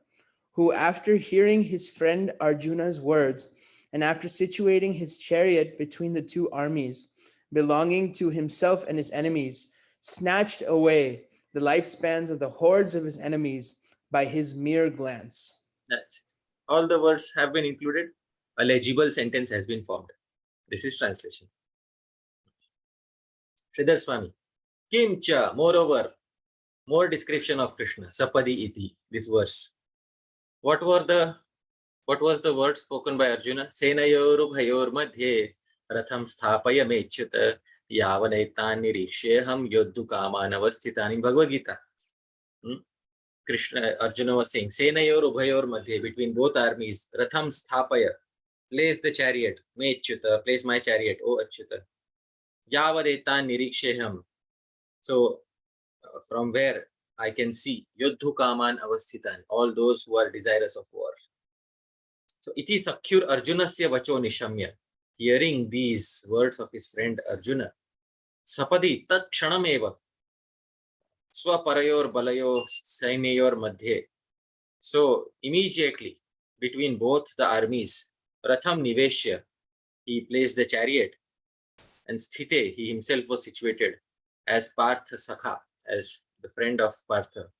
who after hearing his friend Arjuna's words and after situating his chariot between the 2 armies belonging to himself and his enemies, snatched away the lifespans of the hordes of his enemies by his mere glance. That's it. All the words have been included. A legible sentence has been formed. This is translation. Sridhar Swami. Kimcha, moreover, more description of Krishna. Sapadi iti, this verse. What was the word spoken by Arjuna? Senayoru bhayor madhye ratham sthapaya mechyuta yavanaitan niriksheham yoddu kaman avasthitan in Bhagavad Gita. Krishna, Arjuna was saying, Senayor Ubhayor Madhye, between both armies, Ratham Sthapaya, place the chariot, Me Achyuta, place my chariot, O Achyuta. Yavadetan Niriksheham. So, from where I can see, Yodhu Kaman Avasthitan, all those who are desirous of war. So, iti sakyur Arjunasya vacho nishamya. Hearing these words of his friend Arjuna, Sapadi tat kshanameva, Swaparayor Balayo Sainayor Madhye. So immediately between both the armies, Ratham Niveshya, he placed the chariot, and Sthite, he himself was situated as Partha Sakha, as the friend of Partha.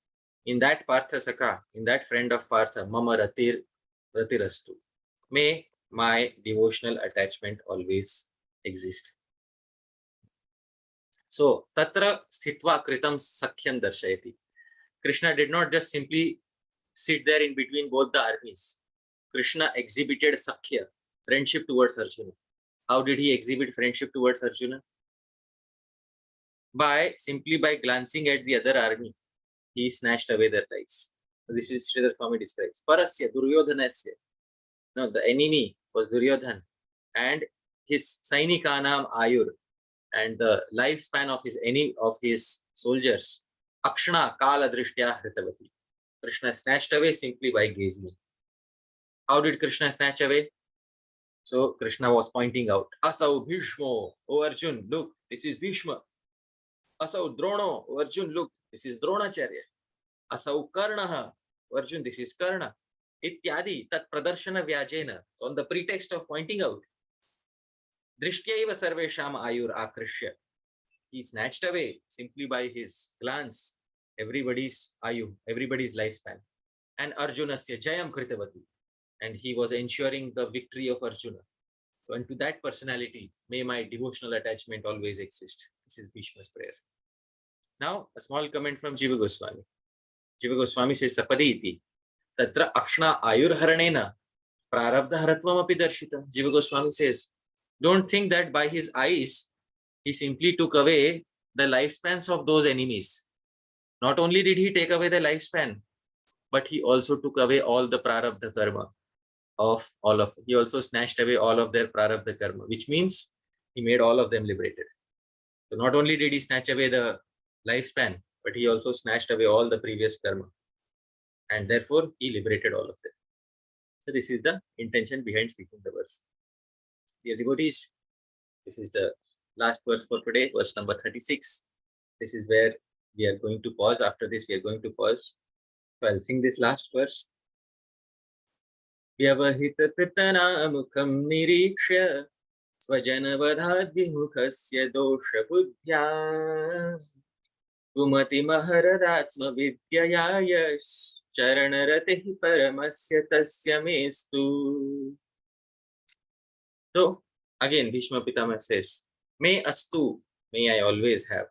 In that Partha Sakha, in that friend of Partha, Mama Ratirastu. May my devotional attachment always exist. So, Tatra Sthitva Kritam Sakhyam Darshayati. Krishna did not just simply sit there in between both the armies. Krishna exhibited Sakhya, friendship towards Arjuna. How did he exhibit friendship towards Arjuna? Simply by glancing at the other army, he snatched away their lives. This is Sridhar Swami describes. Parasya, Duryodhanasya. No, the enemy was Duryodhan, and his Sainikanam Ayur, and the lifespan of his soldiers, Akshana Kala Drishtya Hritavati. Krishna snatched away simply by gazing. How did Krishna snatch away? So Krishna was pointing out, Asau Bhishmo, O Arjun, look, this is Bhishma. Asau Drono, O Arjun, look, this is Dronacharya. Asau Karnaha, O Arjun, this is Karna. Ityadi tat pradarshana vyajena. So on the pretext of pointing out, Drishyaiva sarvesham ayur akrishya. He snatched away simply by his glance everybody's ayu, everybody's lifespan. And Arjunasya jayam kritavati. And he was ensuring the victory of Arjuna. So unto that personality, may my devotional attachment always exist. This is Bhishma's prayer. Now, a small comment from Jiva Goswami. Jiva Goswami says, Sapadi iti. Tatra akshna ayur haranena prarabdha haratvam api darshita. Jiva Goswami says, don't think that by his eyes, he simply took away the lifespans of those enemies. Not only did he take away the lifespan, but he also took away all the prarabdha karma of all of them. He also snatched away all of their prarabdha karma, which means he made all of them liberated. So not only did he snatch away the lifespan, but he also snatched away all the previous karma. And therefore, he liberated all of them. So this is the intention behind speaking the verse. Dear devotees, this is the last verse for today, verse number 36. This is where we are going to pause. After this, we are going to pause. So I'll sing this last verse. Vyavahita pritana mukham nirikshya svajanavadhadhimukhasya dosha buddhya gumati maharadatma vidyayayash charanaratihi paramasya tasya mestu. So again, Bhishma Pitama says, may astu, may I always have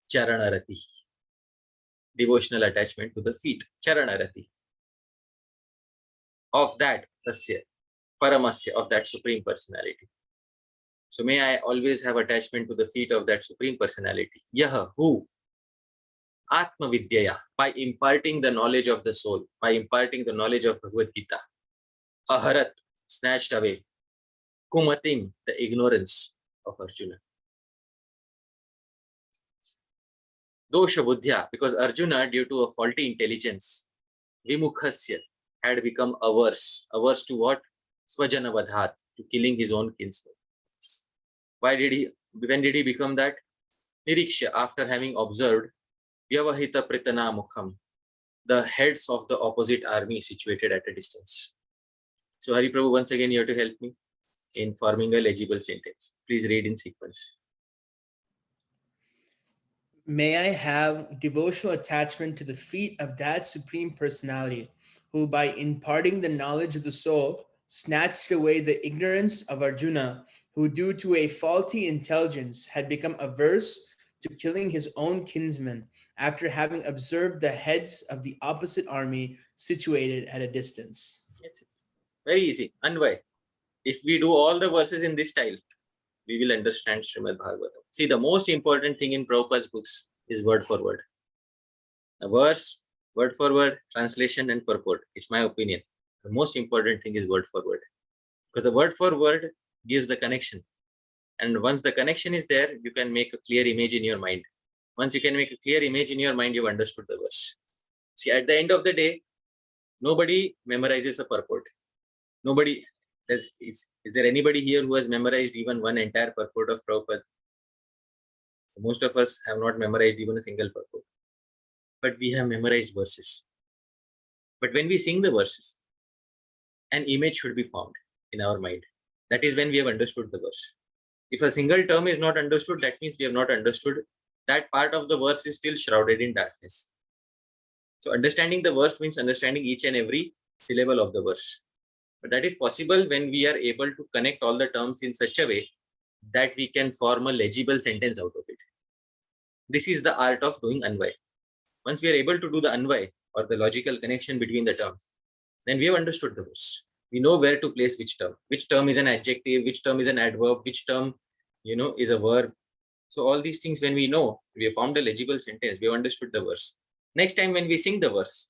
charanarati, devotional attachment to the feet, charanarati, of that tasya, paramasya, of that supreme personality. So may I always have attachment to the feet of that supreme personality. Yaha, who? Atma Vidyaya, by imparting the knowledge of the soul, by imparting the knowledge of Bhagavad Gita. Aharat, snatched away. Kumatim, the ignorance of Arjuna. Dosha Buddhya, because Arjuna, due to a faulty intelligence, Vimukhasya, had become averse. Averse to what? Swajanavadhat, to killing his own kinsman. When did he become that? Niriksha, after having observed Vyavahita Pritana Mukham, the heads of the opposite army situated at a distance. So Hari Prabhu, once again, you have to help me in forming a legible sentence. Please read in sequence. May I have devotional attachment to the feet of that Supreme Personality, who by imparting the knowledge of the soul, snatched away the ignorance of Arjuna, who due to a faulty intelligence had become averse to killing his own kinsmen after having observed the heads of the opposite army situated at a distance. That's it. Very easy. Anvay. If we do all the verses in this style, we will understand Srimad Bhagavatam. See, the most important thing in Prabhupada's books is word for word. A verse Word for word, translation, and purport. It's my opinion. The most important thing is word for word, because the word for word gives the connection. And once the connection is there, you can make a clear image in your mind. Once you can make a clear image in your mind, you've understood the verse. See, at the end of the day, nobody memorizes a purport. Nobody does. Is there anybody here who has memorized even one entire purport of Prabhupada? Most of us have not memorized even a single purport, but we have memorized verses. But when we sing the verses, an image should be formed in our mind. That is when we have understood the verse. If a single term is not understood, that means we have not understood. That part of the verse is still shrouded in darkness. So understanding the verse means understanding each and every syllable of the verse. But that is possible when we are able to connect all the terms in such a way that we can form a legible sentence out of it. This is the art of doing Anvay. Once we are able to do the Anvay, or the logical connection between the terms, then we have understood the verse. We know where to place which term is an adjective, which term is an adverb, which term, is a verb. So all these things, when we know, we have formed a legible sentence, we have understood the verse. Next time when we sing the verse,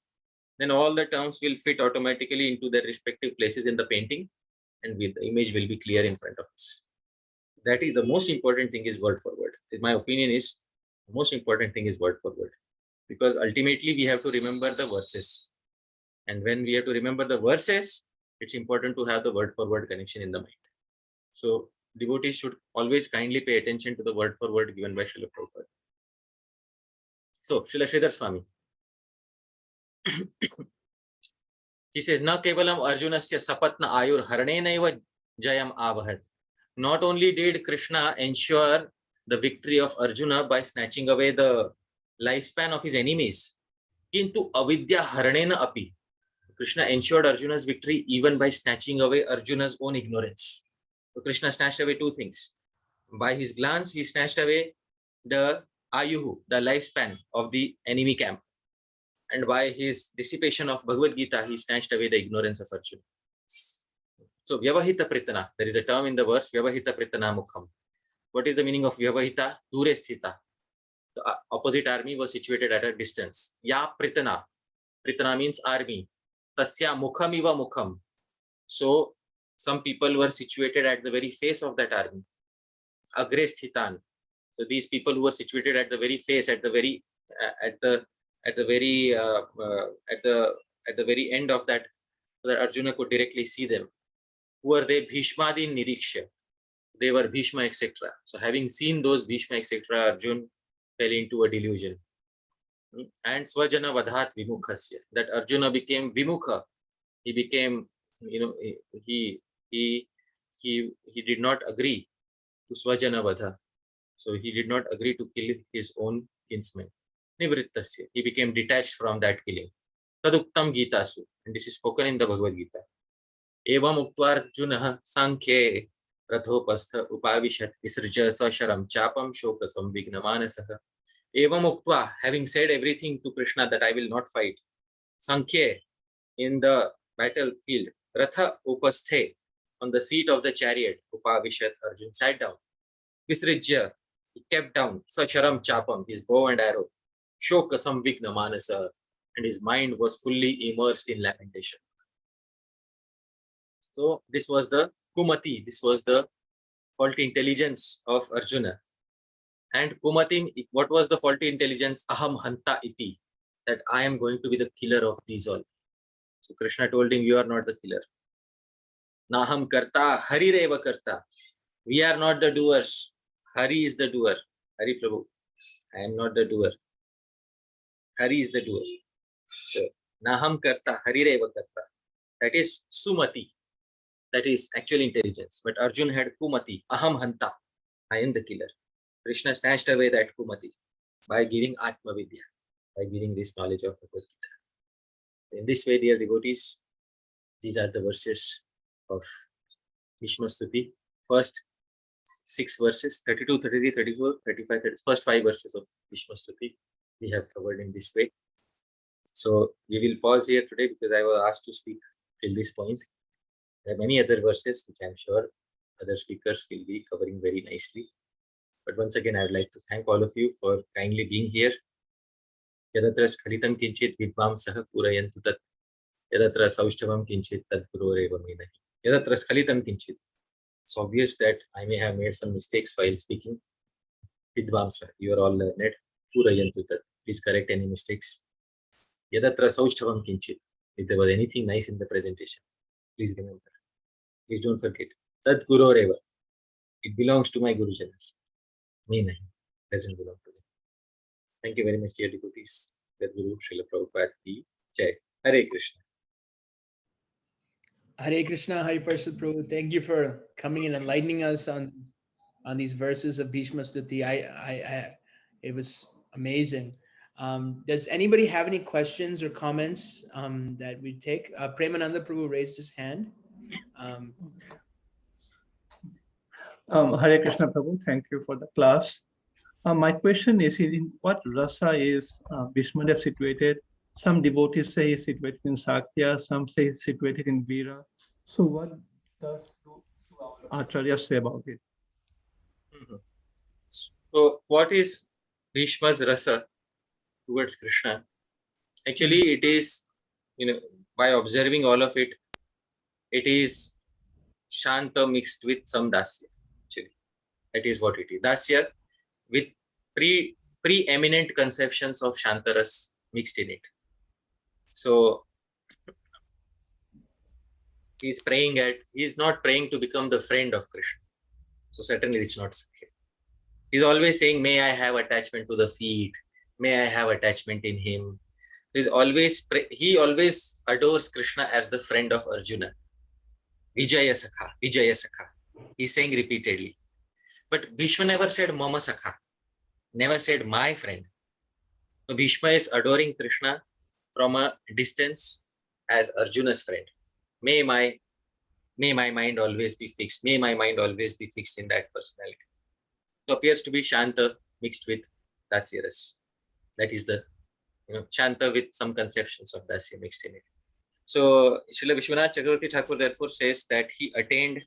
then all the terms will fit automatically into their respective places in the painting, and the image will be clear in front of us. That is the most important thing, is word for word. My opinion is the most important thing is word for word, because ultimately we have to remember the verses. And when we have to remember the verses, it's important to have the word for word connection in the mind. So devotees should always kindly pay attention to the word for word given by Srila Prabhupada. So Srila Sridhar Swami, he says, Na kevalam Arjunasya sapatna ayur harnenaiva jayam avahat. Not only did Krishna ensure the victory of Arjuna by snatching away the lifespan of his enemies, kintu avidya harnena api. Krishna ensured Arjuna's victory even by snatching away Arjuna's own ignorance. So Krishna snatched away two things. By his glance, he snatched away the ayuhu, the lifespan of the enemy camp. And by his dissipation of Bhagavad Gita, he snatched away the ignorance of Arjuna. So Vyavahita Pritana, there is a term in the verse, Vyavahita Pritana Mukham. What is the meaning of Vyavahita? Dure Sthita. The opposite army was situated at a distance. Ya Pritana. Pritana means army. Tasya Mukham iva Mukham. So some people were situated at the very face of that army. Agre Sthitan. So these people who were situated at the very face, at the very end of that, so that Arjuna could directly see them. Who are they? Bhishmadin Niriksha. They were Bhishma, etc. So having seen those Bhishma, etc., Arjuna fell into a delusion. And Swajana Vadhat Vimukhasya. That Arjuna became Vimukha. He became, he did not agree to Swajana Vadha. So he did not agree to kill his own kinsman. Nivrittasya. He became detached from that killing. Taduktam Gitasu. And this is spoken in the Bhagavad Gita. Evam Uktvarjunah Sankhye Rathopastha Upavishat Visrja Sasharam Chapam Shokasam Vignamanasah. Evam Uktva, having said everything to Krishna that I will not fight. Sankhye, in the battlefield. Ratha Upasthe, on the seat of the chariot. Upavishat, Arjun sat down. Visrija, he kept down. Sasharam Chapam, his bow and arrow. Shokasam Vignamanasa, and his mind was fully immersed in lamentation. So this was the Kumati, this was the faulty intelligence of Arjuna. And Kumati, what was the faulty intelligence? Aham Hanta Iti, that I am going to be the killer of these all. So Krishna told him, you are not the killer. Naham Karta, Hari Reva Karta. We are not the doers. Hari is the doer. Hari Prabhu. I am not the doer. Hari is the doer. So Naham Karta, Hari Reva Karta. That is Sumati. That is actual intelligence. But Arjun had Kumati, Aham Hanta. I am the killer. Krishna snatched away that Kumati by giving Atma Vidya, by giving this knowledge of Bhagavad Gita. In this way, dear devotees, these are the verses of Bhishma Stuti. First 6 verses, 32, 33, 34, 35, 30, first 5 verses of Bhishma Stuti we have covered in this way. So we will pause here today because I was asked to speak till this point. There are many other verses which I am sure other speakers will be covering very nicely. But once again, I would like to thank all of you for kindly being here. यदत्र स्खलितं किंचित विद्वांसः पूरयन्तु तत् यदत्र सौष्ठवं किंचित तद्गुरोरेव मे नहि यदत्र स्खलितं किंचित. It's obvious that I may have made some mistakes while speaking. Vidvamsa, you are all learned. Purayantu tat. Please correct any mistakes. Yadatra saushthavam kinchit. If there was anything nice in the presentation, please remember. Please don't forget. Tad guroreva. It belongs to my Gurujanas. Me nahi. Doesn't belong to me. Thank you very much, dear devotees. That Guru Srila Prabhupada ki Jai. Hare Krishna. Hare Krishna, Hare Parshad Prabhu. Thank you for coming and enlightening us on these verses of Bhishma Stuti. It was amazing. Does anybody have any questions or comments that we take? Premananda Prabhu raised his hand. Hare Krishna Prabhu, thank you for the class. My question is, in what rasa is Bhishmadev situated? Some devotees say he's situated in Sakya, some say he's situated in Veera. So what does our Acharya say about it? So what is Bhishma's rasa towards Krishna? Actually, it is, by observing all of it, it is Shanta mixed with some Dasya. Actually, that is what it is. Dasya with preeminent conceptions of Shantaras mixed in it. So he's not praying to become the friend of Krishna. So certainly it's not Sakya. He's always saying, may I have attachment to the feet, may I have attachment in him. He always adores Krishna as the friend of Arjuna. Vijaya Sakha, Vijaya Sakha. He's saying repeatedly. But Bhishma never said Mama Sakha, never said my friend. So Bhishma is adoring Krishna from a distance as Arjuna's friend. May my mind always be fixed. May my mind always be fixed in that personality. So appears to be Shanta mixed with Dasyaras. That is the Shanta with some conceptions of Dasya mixed in it. So Srila Vishwanath Chakravarti Thakur therefore says that he attained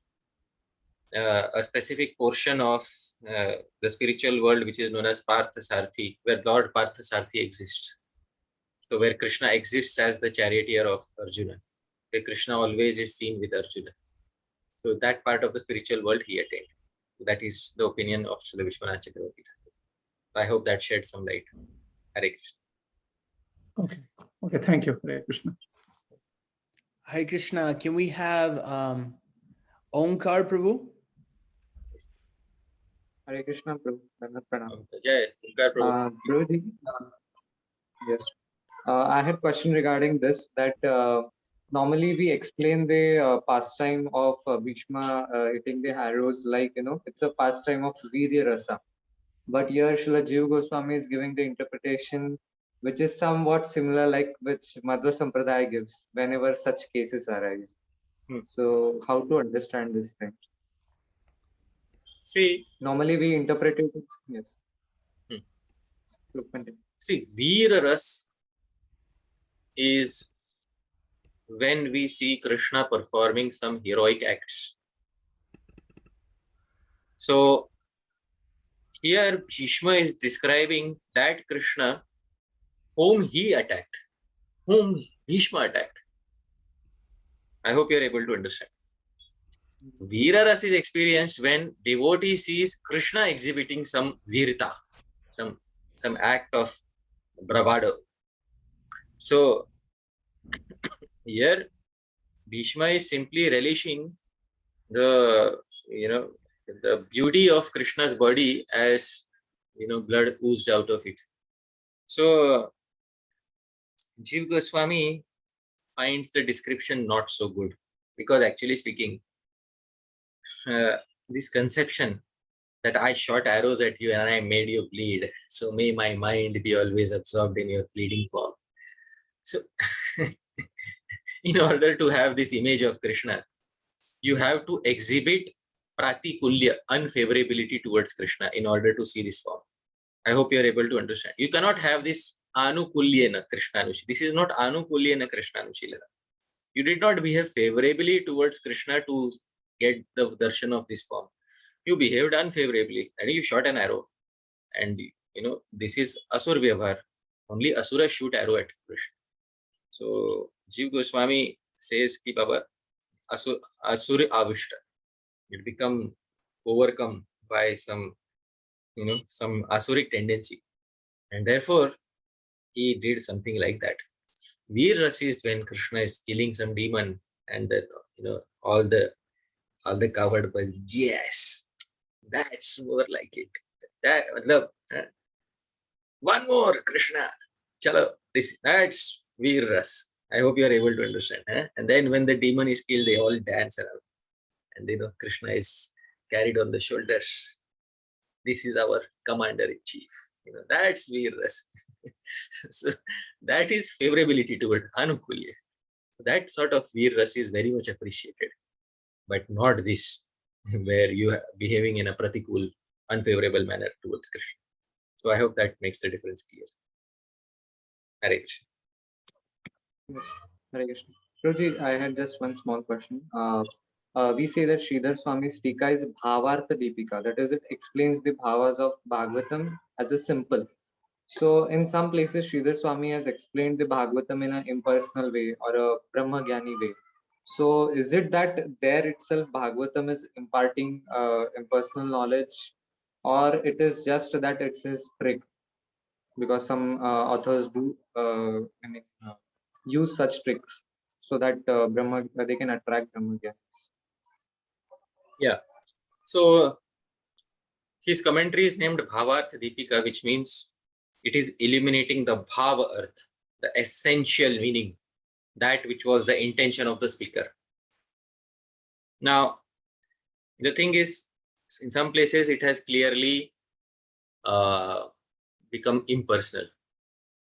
a specific portion of the spiritual world which is known as Parthasarthi, where Lord Parthasarthi exists. So where Krishna exists as the charioteer of Arjuna, where Krishna always is seen with Arjuna. So that part of the spiritual world he attained. That is the opinion of Srila Vishwanath Chakravarti Thakur. I hope that shed some light. Hare Krishna. Okay, thank you, Hare Krishna. Hare Krishna, can we have Omkar Prabhu? Hare Krishna, Prabhu. Pranam. Jai, Omkar Prabhu. Prabhuji, yes. I had a question regarding this, that normally we explain the pastime of Bhishma hitting the arrows like, it's a pastime of Virya Rasa. But here Srila Jiva Goswami is giving the interpretation which is somewhat similar, like which Madhva Sampradaya gives whenever such cases arise. So how to understand this thing? See, normally we interpret it, yes. See, Veera Ras is when we see Krishna performing some heroic acts. So here Bhishma is describing that Krishna whom he attacked, whom Bhishma attacked. I hope you are able to understand. Veera Ras is experienced when devotee sees Krishna exhibiting some virta, some act of bravado. So here Bhishma is simply relishing the beauty of Krishna's body as blood oozed out of it. So Jiva Goswami finds the description not so good, because actually speaking, this conception that I shot arrows at you and I made you bleed, so may my mind be always absorbed in your bleeding form. So in order to have this image of Krishna, you have to exhibit pratikulya, unfavorability towards Krishna, in order to see this form. I hope you are able to understand. You cannot have this anukulyena Krishnanushi. This is not anukulyena Krishnanushilana. You did not behave favorably towards Krishna to get the darshan of this form. You behaved unfavorably and you shot an arrow. And this is asur vyavhar. only Asura shoot arrow at Krishna. So Jiva Goswami says ki Baba, Asura Avishta. It become overcome by some, some Asuric tendency. And therefore, he did something like that. Veer Ras is when Krishna is killing some demon and then, all the coward was, yes, that's more like it. That, one more, Krishna. Chalo, that's Veer Ras. I hope you are able to understand. And then when the demon is killed, they all dance around. And Krishna is carried on the shoulders. This is our commander-in-chief. That's Veer Ras. So that is favorability toward Anukulya. That sort of Veer Ras is very much appreciated, but not this, where you are behaving in a pratikul, unfavorable manner towards Krishna. So I hope that makes the difference clear. Hare Krishna. Yes. Hare Krishna. Prabhuji, I had just one small question. We say that Sridhar Swami's Tika is Bhavartha Deepika. That is, it explains the bhavas of Bhagavatam as a simple. So in some places, Sridhar Swami has explained the Bhagavatam in an impersonal way or a Brahmagyani way. So is it that there itself Bhagavatam is imparting impersonal knowledge, or it is just that it's his trick? Because some authors do use such tricks so that they can attract Brahmagyanis. Yeah. So his commentary is named Bhavartha Deepika, which means it is illuminating the Bhava Earth, the essential meaning, that which was the intention of the speaker. Now, the thing is, in some places it has clearly become impersonal.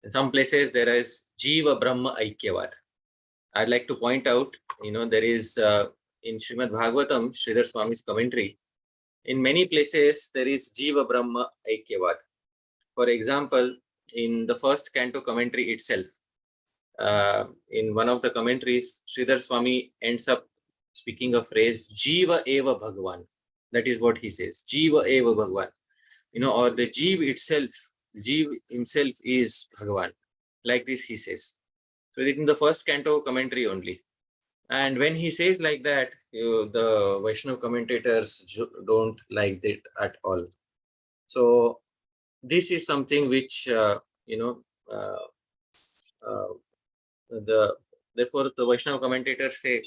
In some places there is Jiva Brahma Aikyavad. I'd like to point out, there is in Srimad Bhagavatam, Sridhar Swami's commentary, in many places there is Jiva Brahma Aikyavad. For example, in the first canto commentary itself, in one of the commentaries, Sridhar Swami ends up speaking a phrase, Jiva Eva Bhagavan. That is what he says, Jiva Eva Bhagavan. Or the Jiva itself, Jiva himself is Bhagavan. Like this he says. So in the first canto commentary only. And when he says like that, the Vaishnava commentators don't like it at all. So this is something which, therefore the Vaishnava commentators say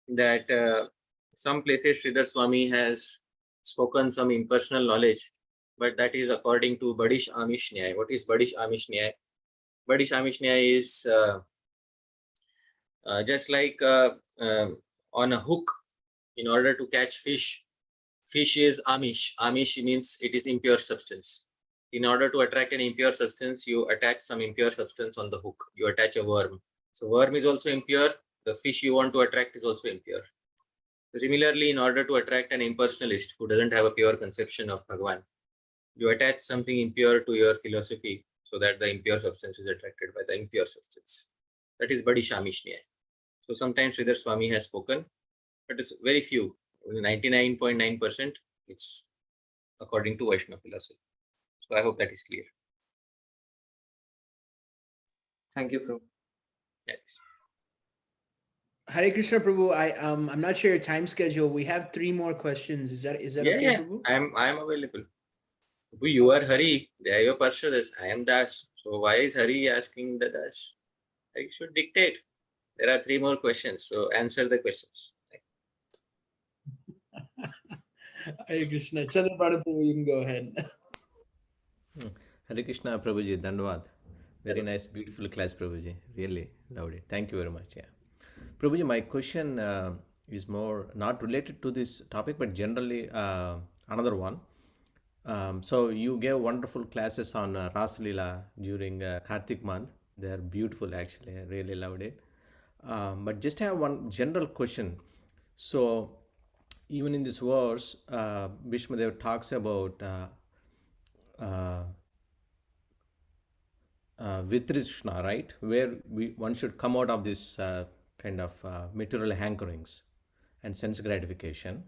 that some places Sridhar Swami has spoken some impersonal knowledge, but that is according to Badish Amish Nyaya. What is Badish Amish Nyaya? Badish Amish Nyaya is just like on a hook, in order to catch fish. Fish is Amish. Amish means it is impure substance. In order to attract an impure substance, you attach some impure substance on the hook. You attach a worm. So worm is also impure. The fish you want to attract is also impure. So similarly, in order to attract an impersonalist who doesn't have a pure conception of Bhagavan, you attach something impure to your philosophy so that the impure substance is attracted by the impure substance. That is Badi Shamish Nyaya. So sometimes Sridhar Swami has spoken, but it's very few. 99.9% it's according to Vaishnava philosophy. So I hope that is clear. Thank you, Prabhu. Yes. Hare Krishna, Prabhu. I'm not sure your time schedule. We have 3 more questions. Is that okay, Prabhu? I am available. Prabhu, you are Hari. They are your Parshadas. I am Das. So why is Hari asking the Das? I should dictate. There are 3 more questions. So answer the questions. Hare Krishna. Chandrapada Prabhu, you can go ahead. Hare Krishna, Prabhuji, Dandavad. Very nice, beautiful class, Prabhuji. Really loved it. Thank you very much. Yeah, Prabhuji, my question is more not related to this topic, but generally another one. So you gave wonderful classes on Ras Leela during Kartik month. They are beautiful, actually. I really loved it. But just have one general question. So even in this verse, Bhishmadev talks about Vitrishna, right? Where one should come out of this kind of material hankerings and sense gratification.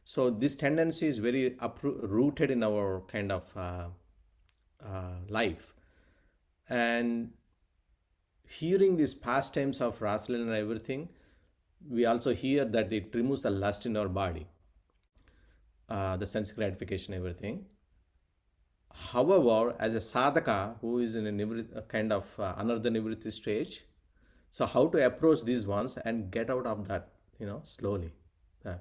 So this tendency is very rooted in our kind of life. And hearing these pastimes of Raslin and everything, we also hear that it removes the lust in our body, the sense gratification, everything. However, as a sadhaka who is in a kind of another nivritti stage, so how to approach these ones and get out of that, slowly.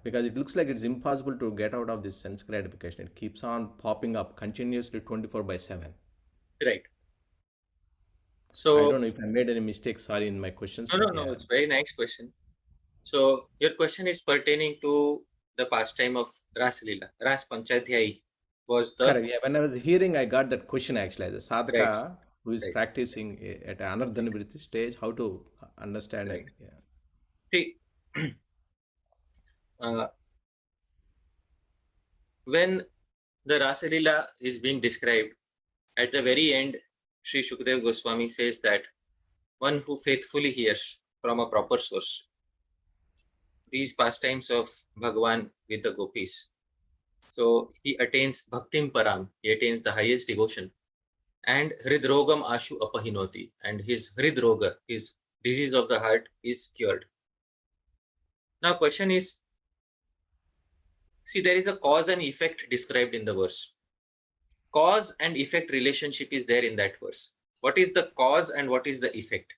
Because it looks like it's impossible to get out of this sense gratification. It keeps on popping up continuously 24/7. Right. I So, don't know if I made any mistakes, sorry, in my questions, no, but no, yeah. it's very nice question. So your question is pertaining to the pastime of Ras Leela. Ras Panchadhyayi was the Correct. Yeah, when I was hearing, I got that question actually as a right, sadhaka who is right, practicing at another nivritti stage, how to understand right. and yeah. See, uh, when the Rasa Leela is being described, at the very end, Sri Shukdev Goswami says that one who faithfully hears from a proper source these pastimes of Bhagwan with the gopis, so he attains Bhaktim Param, he attains the highest devotion, and Hridrogam Ashu Apahinoti, and his Hridroga, his disease of the heart, is cured. Now, question is, see, there is a cause and effect described in the verse. Cause and effect relationship is there in that verse. What is the cause and what is the effect?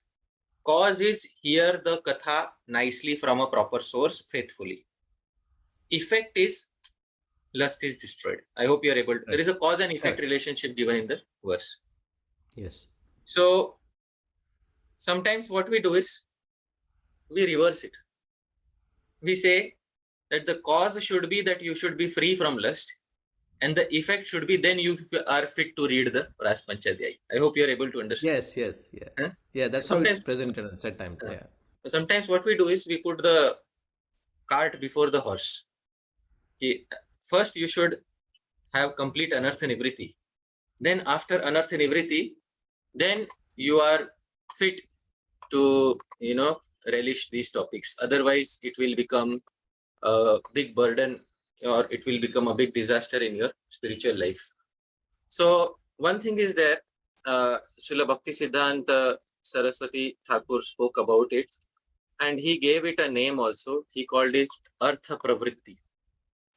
Cause is hear the katha nicely from a proper source faithfully. Effect is lust is destroyed. I hope you are able to. There is a cause and effect Correct. relationship given in the verse. Yes. So sometimes what we do is we reverse it. We say that the cause should be that you should be free from lust, and the effect should be then you are fit to read the Ras Panchadhyayi. I hope you are able to understand. Yes, yes, yeah. Huh? Yeah, that's how it's presented at set time. Yeah. Sometimes what we do is we put the cart before the horse. First, you should have complete anartha nivriti. Then after anartha nivriti, then you are fit to, relish these topics. Otherwise, it will become a big burden or it will become a big disaster in your spiritual life. So one thing is that Srila Bhakti Siddhanta Saraswati Thakur spoke about it, and he gave it a name also. He called it Artha Pravritti.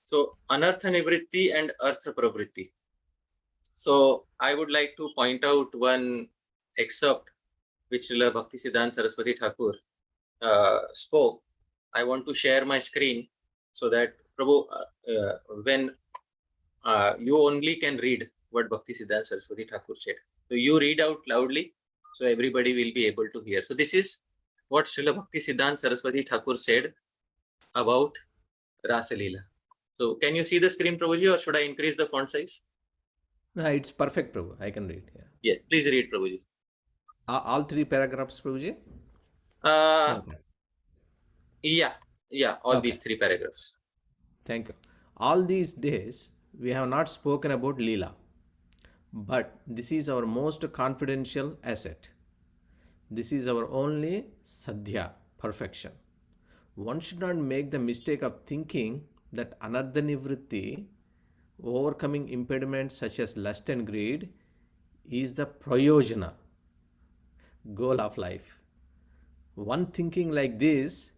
So Anartha Nivritti and Artha Pravritti. So I would like to point out one excerpt which Srila Bhakti Siddhanta Saraswati Thakur spoke. I want to share my screen so that Prabhu, when you only can read what Bhakti Siddhanta Saraswati Thakur said. So you read out loudly so everybody will be able to hear. So this is what Srila Bhakti Siddhanta Saraswati Thakur said about Rasa Leela. So can you see the screen, Prabhuji, or should I increase the font size? No, it's perfect, Prabhu. I can read. Yeah. Yeah, please read, Prabhuji. All three paragraphs, Prabhuji? Okay. Yeah, all Okay. these three paragraphs. Thank you. All these days, we have not spoken about Leela, but this is our most confidential asset. This is our only sadhya, perfection. One should not make the mistake of thinking that anartha nivritti, overcoming impediments such as lust and greed, is the prayojana, goal of life. One thinking like this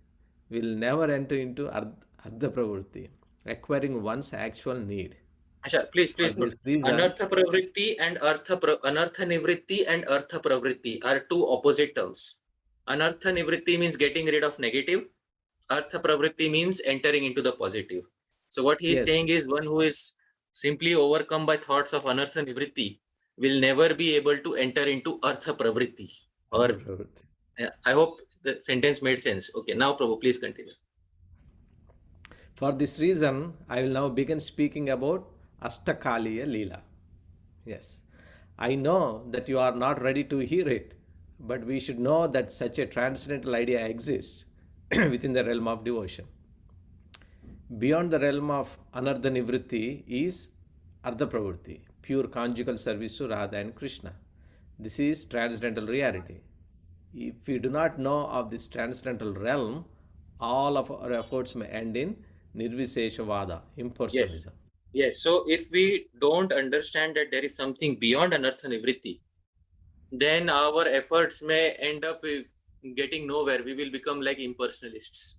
will never enter into ardha pravritti, acquiring one's actual need. Asha, please For note. this reason, Anartha pravritti and anartha nivritti and artha pravritti are two opposite terms. Anartha nivritti means getting rid of negative. Artha pravritti means entering into the positive. So what he is yes, saying is one who is simply overcome by thoughts of anartha nivritti will never be able to enter into artha pravritti. Or ardha pravritti. I hope the sentence made sense. Okay, now Prabhu, please continue. For this reason, I will now begin speaking about Astakaliya Leela. Yes, I know that you are not ready to hear it, but we should know that such a transcendental idea exists within the realm of devotion. Beyond the realm of anartha nivritti is ardha pravritti, pure conjugal service to Radha and Krishna. This is transcendental reality. If we do not know of this transcendental realm, all of our efforts may end in nirviseshavada, impersonalism. Yes. So if we don't understand that there is something beyond anartha nivritti, then our efforts may end up getting nowhere. We will become like impersonalists.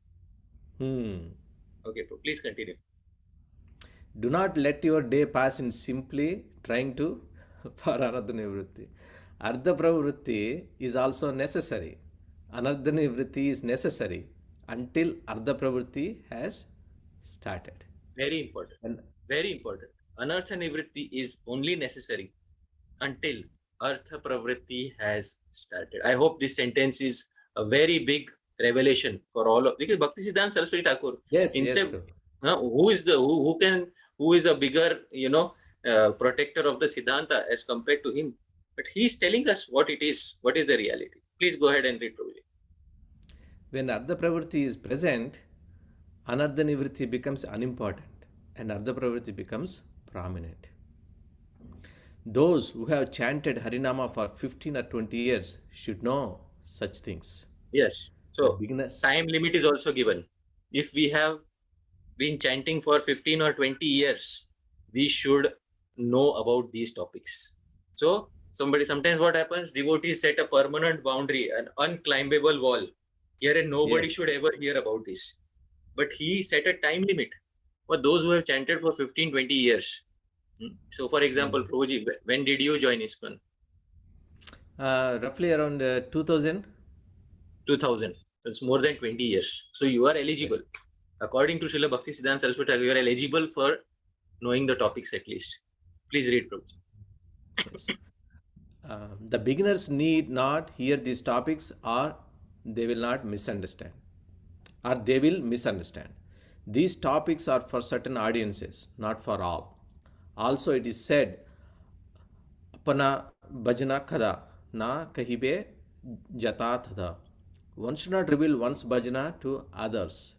Okay, please continue. Do not let your day pass in simply trying to for Anardhana Vritti. Ardha Pravritti is also necessary. Anardhana Vritti is necessary until Ardha Pravritti has started. Very important. And Very important. Anartha nivritti is only necessary until Artha Pravritti has started. I hope this sentence is a very big revelation for all of, because Bhakti Siddhanta Saraswati Thakur, yes, instead, Prabhu. who is a bigger, protector of the Siddhanta as compared to him? But he is telling us what it is, what is the reality. Please go ahead and read, Prabhuji. When Ardha Pravritti is present, Anardha Nivritti becomes unimportant and Ardha Pravritti becomes prominent. Those who have chanted Harinama for 15 or 20 years should know such things. Yes. The So beginners. time limit is also given. If we have been chanting for 15 or 20 years, we should know about these topics. So sometimes what happens, devotees set a permanent boundary, an unclimbable wall. Here and nobody Yes. should ever hear about this. But he set a time limit for those who have chanted for 15, 20 years. So for example, Prabhuji, when did you join ISKCON? Roughly around 2000. 2000. It's more than 20 years. So you are eligible. Yes. According to Srila Bhakti Siddhanta Saraswati, you are eligible for knowing the topics at least. Please read, Prabhuji. Yes. The beginners need not hear these topics or they will not misunderstand. Or they will misunderstand. These topics are for certain audiences, not for all. Also, it is said, Apana bhajana kada na kahibe jata thada. One should not reveal one's bhajana to others.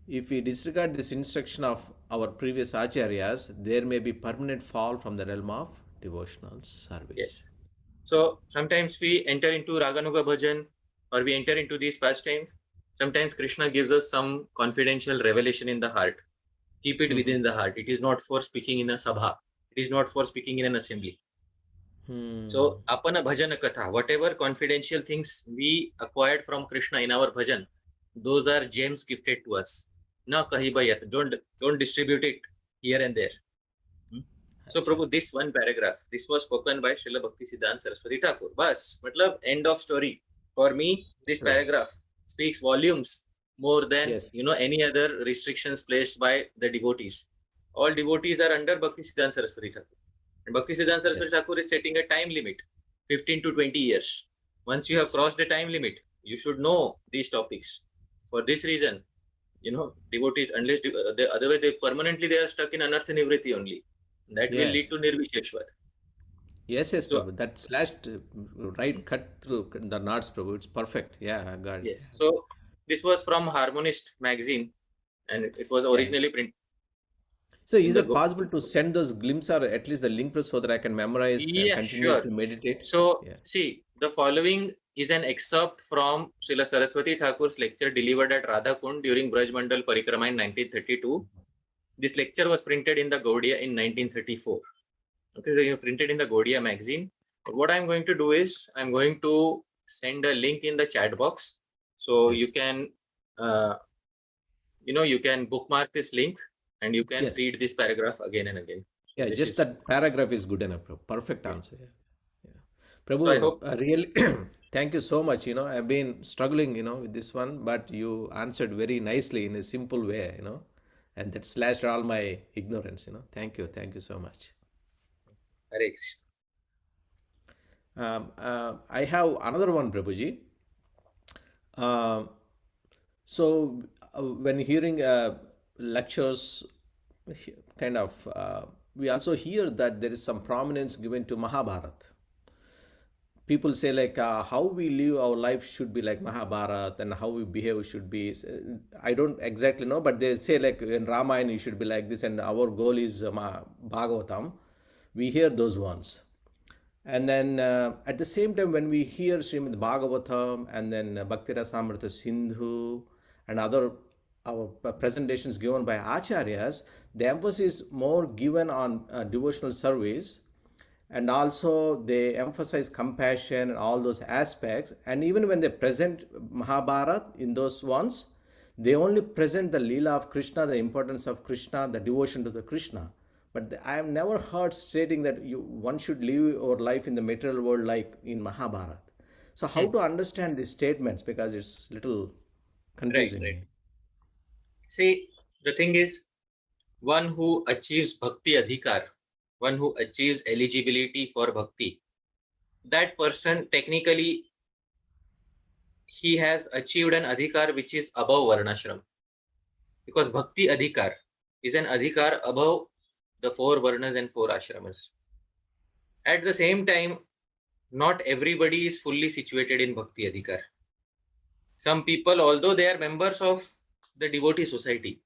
If we disregard this instruction of our previous acharyas, there may be permanent fall from the realm of devotional service. Yes. So sometimes we enter into Raganuga Bhajan or we enter into these pastimes. Sometimes Krishna gives us some confidential revelation in the heart. Keep it within the heart. It is not for speaking in a sabha. It is not for speaking in an assembly. So apana bhajana katha, whatever confidential things we acquired from Krishna in our bhajan, those are gems gifted to us. Na kahibayat. Don't distribute it here and there. So Prabhu, this one paragraph, this was spoken by Srila Bhakti Siddhanta Saraswati Thakur. Bas, matlab, end of story. For me, this paragraph speaks volumes more than any other restrictions placed by the devotees. All devotees are under Bhakti Siddhanta Saraswati Thakur. And Bhakti Siddhanta Saraswati Thakur is setting a time limit, 15 to 20 years. Once you have crossed the time limit, you should know these topics. For this reason, devotees, unless otherwise they permanently they are stuck in Anartha Nivritti only. That will lead to Nirvisheshwar. Yes, Prabhu. That slashed right cut through the knots, Prabhu. It's perfect. Yeah, I got it. Yes. So this was from Harmonist magazine and it was originally printed. So is it possible to send those glimpses or at least the link so that I can memorize and continuously meditate? So see, the following is an excerpt from Srila Saraswati Thakur's lecture delivered at Radhakund during Braj Mandal Parikrama in 1932. This lecture was printed in the Gaudiya in 1934. Okay, so you printed in the Gaudiya magazine. But what I'm going to do is I'm going to send a link in the chat box. So you can, you can bookmark this link and you can read this paragraph again and again. Yeah, just that paragraph is good enough. Perfect answer. Yeah. Prabhu, so really, thank you so much. I've been struggling, with this one, but you answered very nicely in a simple way, and that slashed all my ignorance, Thank you so much. Hare Krishna. I have another one, Prabhuji. So when hearing lectures, we also hear that there is some prominence given to Mahabharata. People say like how we live our life should be like Mahabharata and how we behave should be. I don't exactly know, but they say like in Ramayana you should be like this and our goal is Bhagavatam. We hear those ones. And then at the same time when we hear Srimad Bhagavatam and then Bhakti Rasamrita Sindhu and other our presentations given by Acharyas, the emphasis is more given on devotional service and also they emphasize compassion and all those aspects. And even when they present Mahabharata in those ones, they only present the Leela of Krishna, the importance of Krishna, the devotion to the Krishna. But I have never heard stating that one should live our life in the material world like in Mahabharata. So how to understand these statements, because it's little Right, confusing right. me. See, the thing is, one who achieves bhakti adhikar, one who achieves eligibility for bhakti, that person technically he has achieved an adhikar which is above varnashram, because bhakti adhikar is an adhikar above the 4 varnas and 4 ashramas. At the same time, not everybody is fully situated in bhakti adhikar. Some people, although they are members of the devotee society,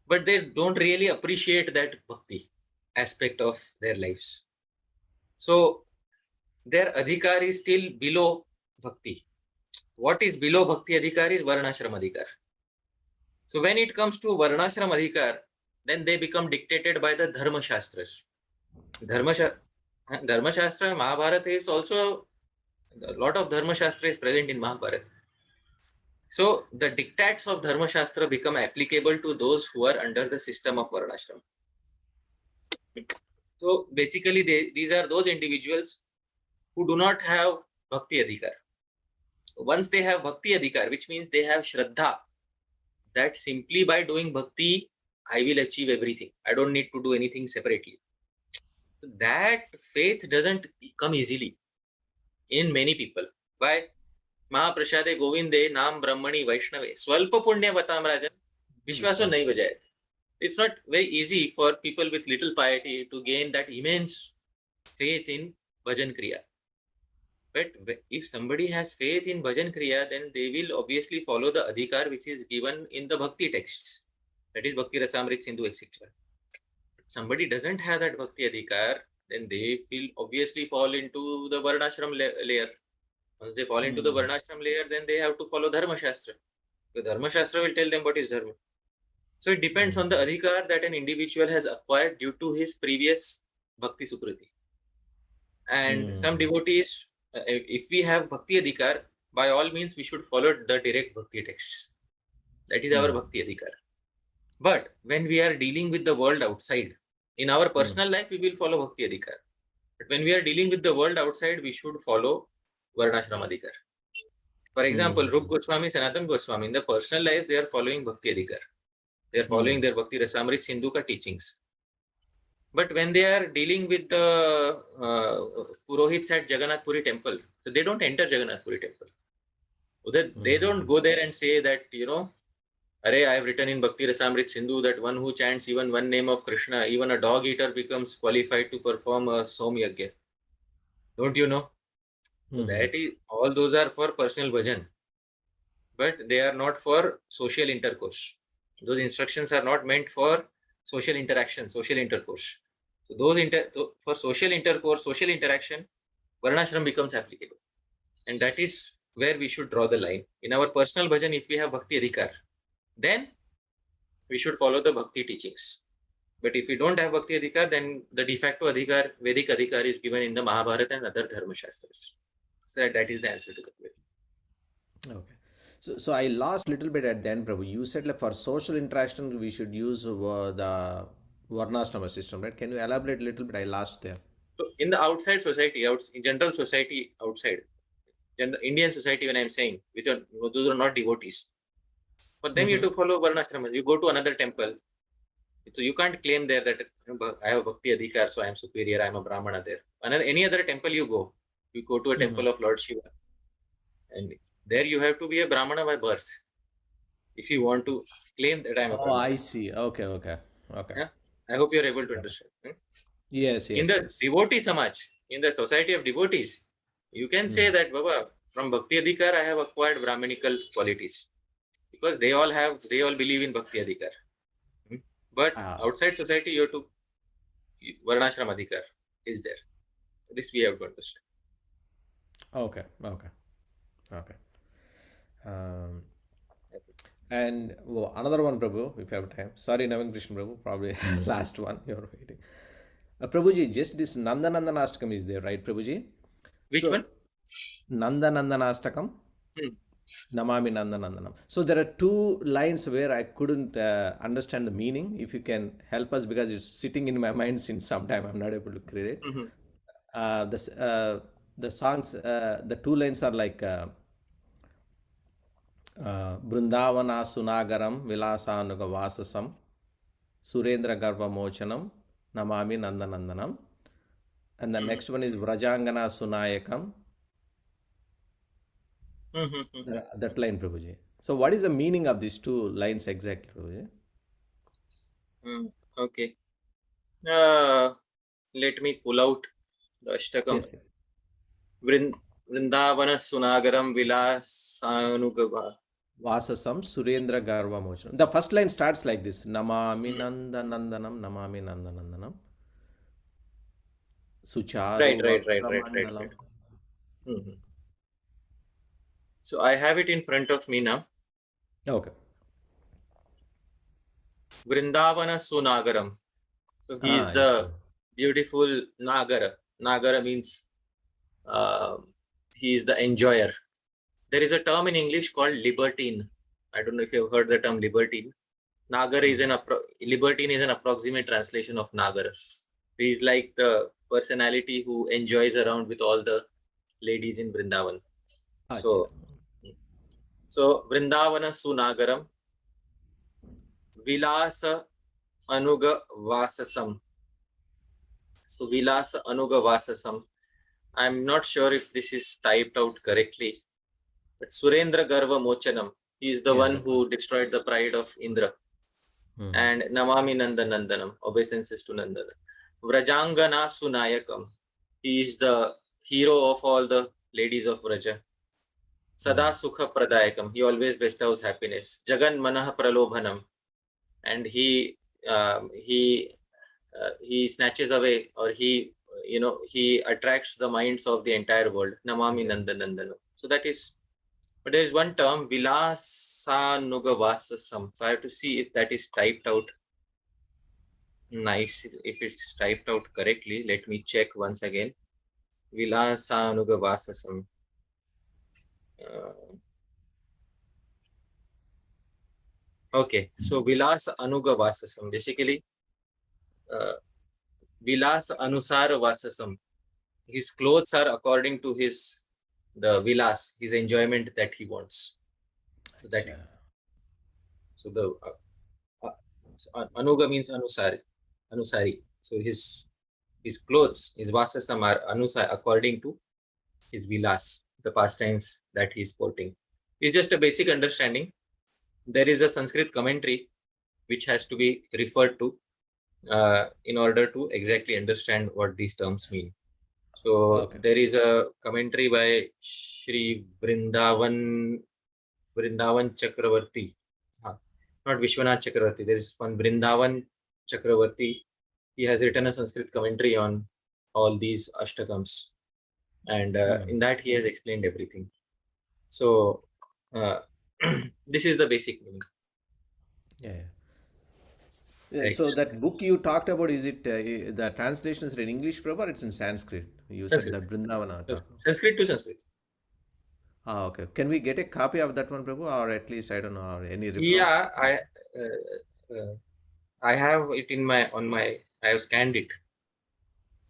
but they don't really appreciate that bhakti aspect of their lives. So their adhikar is still below bhakti. What is below bhakti adhikar is varnashram adhikar. So when it comes to varnashram adhikar, then they become dictated by the dharma shastras. Dharma shastra, Mahabharata is also, a lot of dharma shastra is present in Mahabharata. So the dictats of dharma shastra become applicable to those who are under the system of varnashram. So basically, these are those individuals who do not have bhakti adhikar. Once they have bhakti adhikar, which means they have shraddha, that simply by doing bhakti, I will achieve everything. I don't need to do anything separately. That faith doesn't come easily in many people. Why? Mahaprashade Govinde Nam Brahmani Vaishnave Swalpa Punya Vatam Rajan Vishwaso Nahi Vajayat. It's not very easy for people with little piety to gain that immense faith in Bhajan Kriya. But if somebody has faith in Bhajan Kriya, then they will obviously follow the adhikar which is given in the Bhakti texts. That is Bhakti Rasamrit Sindhu, etc. Somebody doesn't have that Bhakti adhikar, then they will obviously fall into the Varnashram layer. Once they fall into the Varnashram layer, then they have to follow Dharma Shastra. The Dharma Shastra will tell them what is Dharma. So it depends on the adhikar that an individual has acquired due to his previous Bhakti Sukriti. And some devotees, if we have Bhakti adhikar, by all means we should follow the direct Bhakti texts. That is our Bhakti adhikar. But when we are dealing with the world outside, in our personal life, we will follow Bhakti adhikar. But when we are dealing with the world outside, we should follow Varnashram adhikar. For example, Rup Goswami, Sanatan Goswami, in the personal lives, they are following Bhakti adhikar. They are following their Bhakti Rasamrit Sindhu ka teachings. But when they are dealing with the Purohits at Jagannath Puri temple, so they don't enter Jagannath Puri temple. They don't go there and say that, Arey, I have written in Bhakti Rasamrit Sindhu that one who chants even one name of Krishna, even a dog eater becomes qualified to perform a Som Yagya. Don't you know? So that is, all those are for personal bhajan, but they are not for social intercourse. Those instructions are not meant for social interaction, social intercourse. So those for social intercourse, social interaction, Varnashram becomes applicable. And that is where we should draw the line. In our personal bhajan, if we have Bhakti Adhikar, then we should follow the Bhakti teachings. But if we don't have Bhakti Adhikar, then the de facto Adhikar, Vedic Adhikar is given in the Mahabharata and other Dharma Shastras. So that is the answer to the question. Okay. So I lost a little bit at the end, Prabhu. You said like for social interaction, we should use the Varnashrama system, right? Can you elaborate a little bit? I lost there. So in the outside society, in general society outside, Indian society, when I'm saying, those are not devotees. For them, you have to follow Varnashrama. You go to another temple. So you can't claim there that I have Bhakti Adhikar, so I am superior, I am a Brahmana there. Any other temple you go to a temple of Lord Shiva. And there you have to be a Brahmana by birth. If you want to claim that I am a Brahmana. I see. Okay. Yeah? I hope you are able to understand. Yes. In the devotee samaj, in the society of devotees, you can say that, Baba, from Bhakti Adhikar, I have acquired Brahmanical qualities. Because they all believe in Bhakti Adhikar. But outside society, you have to, Varnashram Adhikar is there. This we have to understand. Okay. And another one, Prabhu, if you have time. Sorry, Navin Krishna Prabhu, probably last one you're waiting. Prabhuji, just this Nandanandanastakam is there, right, Prabhuji? Which So, one? Nandanandanastakam, Hmm. Namami Nandanandanam. So there are two lines where I couldn't understand the meaning. If you can help us, because it's sitting in my mind since some time, I'm not able to create it. Mhm. The songs, the two lines are like Brindavana Sunagaram Vilasanuga Vasasam Surendra Garva Mochanam Namami Nandanandanam. And the next one is Vrajangana Sunayakam. Mhm. That line, Prabhuji. So what is the meaning of these two lines exactly, Prabhuji? Okay. Let me pull out the Ashtakam. Yes, yes. Vrindavana Sunagaram Vilasanugava. Vasasam Surendra Garva Mochanam. The first line starts like this: Namami Nandanandanam, Namami Nandanandanam, Sucharu Right. Vakramandalam. Mhm. So I have it in front of me now. Okay. Vrindavana Sunagaram. So he is Yes, the beautiful Nagara. Nagara means he is the enjoyer. There is a term in English called libertine. I don't know if you have heard the term libertine. Nagara is libertine is an approximate translation of Nagara. He is like the personality who enjoys around with all the ladies in Vrindavan. Acha. So Vrindavana Sunagaram Vilasa Anuga Vasasam. So Vilasa Anuga Vasasam. I'm not sure if this is typed out correctly, but Surendra Garva Mochanam. He is the one who destroyed the pride of Indra. And Namami Nandanandanam, obeisances to Nandana. Vrajangana Sunayakam. He is the hero of all the ladies of Vraja. Sada Sukha Pradayakam. He always bestows happiness. Jagan Manaha Pralobhanam. And he snatches away, or he attracts the minds of the entire world. Namami Nandanandanam. So that is, but there is one term, Vilasanugavasasam. So I have to see if that is typed out nice, if it's typed out correctly. Let me check once again. Vilasanugavasasam. Okay, so Vilasa Anuga Vasasam. Basically, Vilasa Anusara Vasasam. His clothes are according to the vilas, his enjoyment that he wants. So that, so the Anuga means Anusari. So his clothes, his Vasasam are Anusari according to his vilas, the pastimes that he is sporting. It's just a basic understanding. There is a Sanskrit commentary which has to be referred to in order to exactly understand what these terms mean. So there is a commentary by Shri Vrindavan Chakravarti. Not Vishwanath Chakravarti. There is one Vrindavan Chakravarti. He has written a Sanskrit commentary on all these Ashtakams. And in that he has explained everything. So this is the basic meaning. Right. So that book you talked about, is it the translation is in English, Prabhu, or it's in Sanskrit? You said that Brindavana. Sanskrit to Sanskrit. Okay. Can we get a copy of that one, Prabhu, or at least, I don't know, or any reference? Yeah, I have it I have scanned it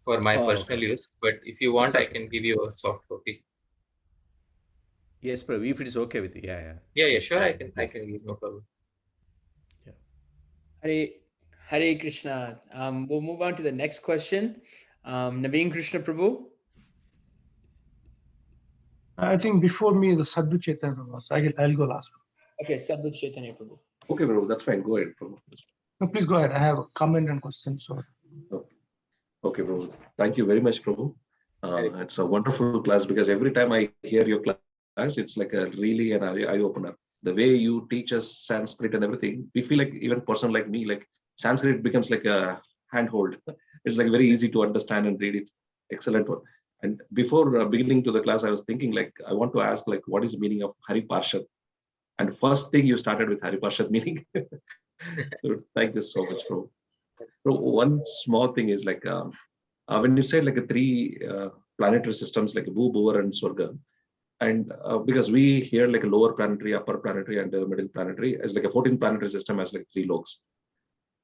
for my personal use, but if you want, I can give you a soft copy. Yes, Prabhu, if it is okay with you. Yeah, sure, I can give, no problem. Hare Krishna. We'll move on to the next question. Naveen Krishna Prabhu. I think before me the Sadhu Chaitanya was. I'll go last. Okay, Sadhu Chaitanya Prabhu. Okay, Prabhu, that's fine. Go ahead, Prabhu. No, please go ahead. I have a comment and question. So. Okay, Prabhu. Thank you very much, Prabhu. It's a wonderful class, because every time I hear your class, it's like an eye-opener. The way you teach us Sanskrit and everything, we feel like, even person like me, like Sanskrit becomes like a handhold. It's like very easy to understand and read it. Excellent one. And before beginning to the class, I was thinking, like, I want to ask, like, what is the meaning of Hari Parshad? And first thing you started with Hari Parshad meaning. So thank you so much, Prabhu. So one small thing is like when you say like a three planetary systems like Bhu, Bhuvar, and Swarga, and because we hear like a lower planetary, upper planetary, and middle planetary as like a 14 planetary system as like three loks.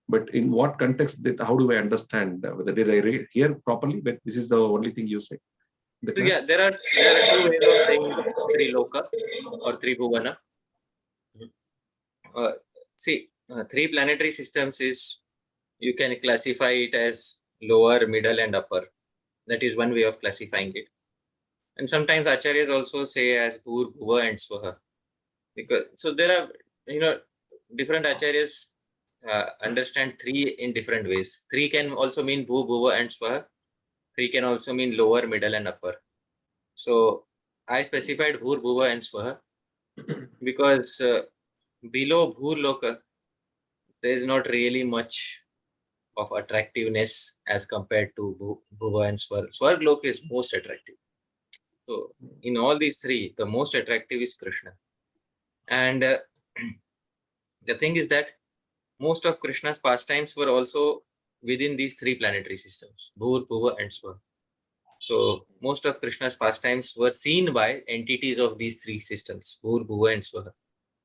But in what context? How do I understand whether did I hear properly? But this is the only thing you say. The So yeah, class? there are two ways of saying three loka or three bhuvana. See, three planetary systems is, you can classify it as lower, middle, and upper. That is one way of classifying it. And sometimes acharyas also say as bhur, bhuva, and swaha. Because so there are different acharyas understand three in different ways. Three can also mean bhu, bhuva, and swaha. Three can also mean lower, middle, and upper. So I specified bhur, bhuva, and swaha because below bhur loka there is not really much of attractiveness as compared to bhuva and swarg. Swarg loka is most attractive. So in all these three, the most attractive is Krishna. And the thing is that most of Krishna's pastimes were also within these three planetary systems, Bhur, Bhuva, and Swarg. So most of Krishna's pastimes were seen by entities of these three systems, Bhur, Bhuva, and Swaha.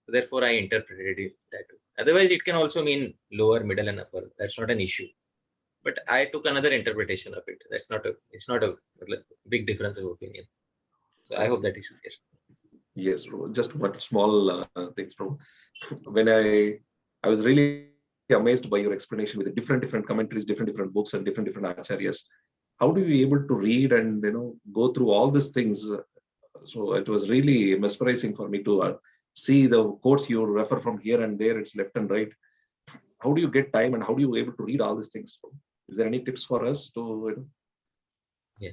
Therefore, I interpreted it that way. Otherwise, it can also mean lower, middle, and upper. That's not an issue. But I took another interpretation of it. It's not a big difference of opinion. So I hope that is clear. Yes, bro. Just one small things, bro. When I was really amazed by your explanation with the different commentaries, different books, and different acharyas. How do you able to read and go through all these things? So it was really mesmerizing for me to see the quotes you refer from here and there. It's left and right. How do you get time and how do you able to read all these things? Is there any tips for us to? Yeah.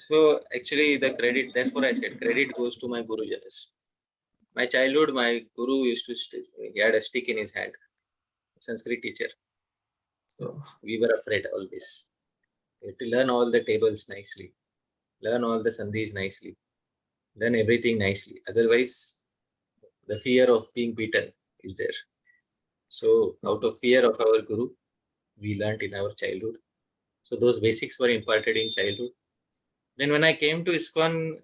So actually, the credit. That's what I said. Credit goes to my Gurujanas. My childhood, my guru used to. He had a stick in his hand. Sanskrit teacher. So we were afraid always. We had to learn all the tables nicely, learn all the sandhis nicely, learn everything nicely. Otherwise, the fear of being beaten is there. So out of fear of our guru, we learnt in our childhood. So those basics were imparted in childhood. Then when I came to ISKCON,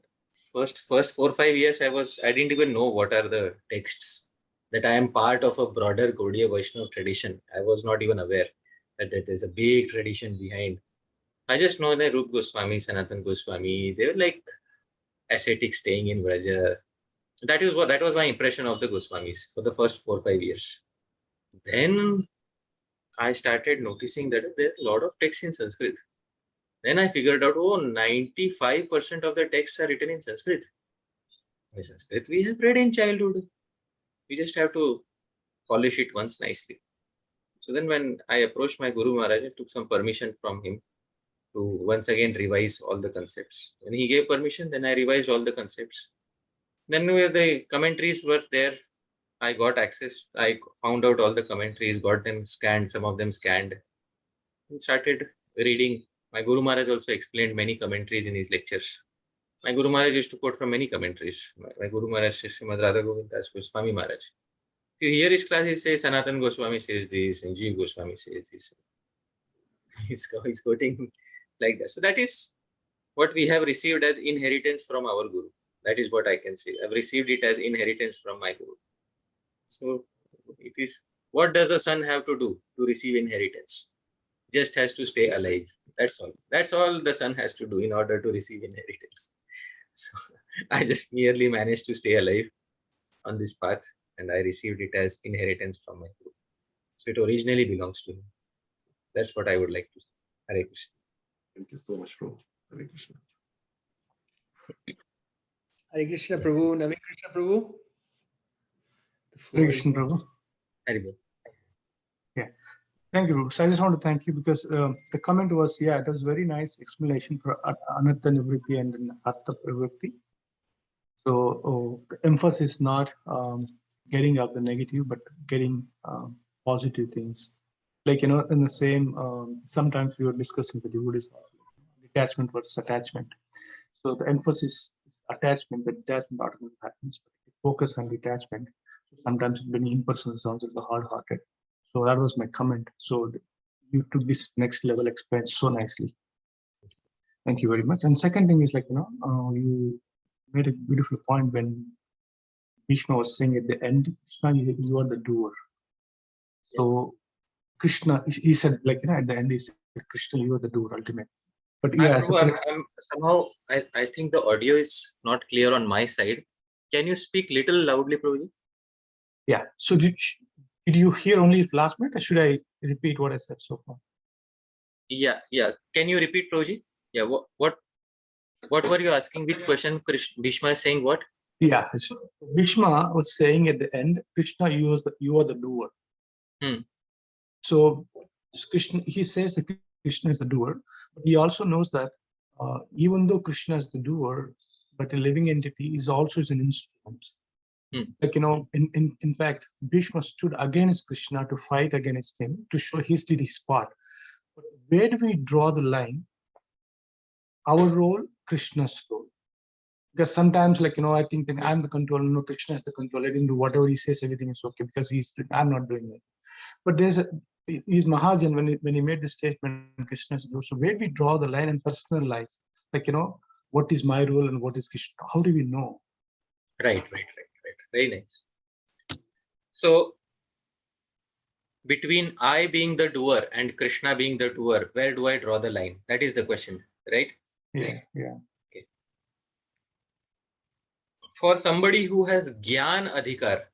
first 4-5 years, I didn't even know what are the texts. That I am part of a broader Gaudiya Vaishnava tradition. I was not even aware that there's a big tradition behind. I just know that Rup Goswami, Sanatan Goswami, they were like ascetics staying in Vraja. That was my impression of the Goswamis for the first 4-5 years. Then I started noticing that there are a lot of texts in Sanskrit. Then I figured out, 95% of the texts are written in Sanskrit. In Sanskrit, we have read in childhood. We just have to polish it once nicely. So then when I approached my Guru Maharaj, I took some permission from him to once again revise all the concepts. When he gave permission, then I revised all the concepts. Then where the commentaries were there, I got access. I found out all the commentaries, got them scanned, some of them scanned, and started reading. My Guru Maharaj also explained many commentaries in his lectures. My Guru Maharaj used to quote from many commentaries. My Guru Maharaj, Srimad Radha Govind Das Goswami Maharaj. If you hear his class, he says Sanatan Goswami says this and Jeev Goswami says this. He's quoting like that. So that is what we have received as inheritance from our Guru. That is what I can say. I've received it as inheritance from my Guru. So it is, what does a son have to do to receive inheritance? Just has to stay alive. That's all. That's all the son has to do in order to receive inheritance. So I just merely managed to stay alive on this path and I received it as inheritance from my Guru. So it originally belongs to him. That's what I would like to say. Hare Krishna. Thank you so much, bro. Hare Krishna. Hare Krishna Yes. Prabhu, Naveen Krishna Prabhu. The floor Hare is Krishna, yours. Prabhu. Haribol. Thank you, Prabhu. So I just want to thank you because the comment was, it was very nice explanation for Anartha Nivritti and Artha Pravritti. So the emphasis is not getting up the negative, but getting positive things. Like, in the same, sometimes we were discussing the devotees, detachment versus attachment. So the emphasis is attachment, the detachment automatically happens. Focus on detachment. Sometimes being impersonal sounds like the hard-hearted. So that was my comment. So you took this next level experience so nicely. Thank you very much. And second thing is you made a beautiful point when Bhishma was saying at the end, Krishna, you are the doer. So Krishna, he said at the end, he said, Krishna, you are the doer ultimate. But yeah, Prabhu, I'm somehow I think the audio is not clear on my side. Can you speak little loudly, Prabhuji? yeah. So did you hear only last minute, or should I repeat what I said so far? Yeah. Can you repeat, Prabhuji? Yeah. What were you asking? Which question? Bhishma is saying what? Yeah. So Bhishma was saying at the end, Krishna, you are the doer. So Krishna, he says that Krishna is the doer, but he also knows that even though Krishna is the doer, but a living entity is also an instrument. In fact, Bhishma stood against Krishna to fight against him to show he did his part. But where do we draw the line? Our role, Krishna's role. Because sometimes, I think that I'm the controller, no, Krishna is the controller. I didn't do whatever he says, everything is okay because I'm not doing it. But he's Mahajan when he made the statement, Krishna is the doer. So where do we draw the line in personal life? What is my role and what is Krishna? How do we know? Right. Very nice. So between I being the doer and Krishna being the doer, where do I draw the line? That is the question, right? Yeah. Okay. For somebody who has Gyan Adhikar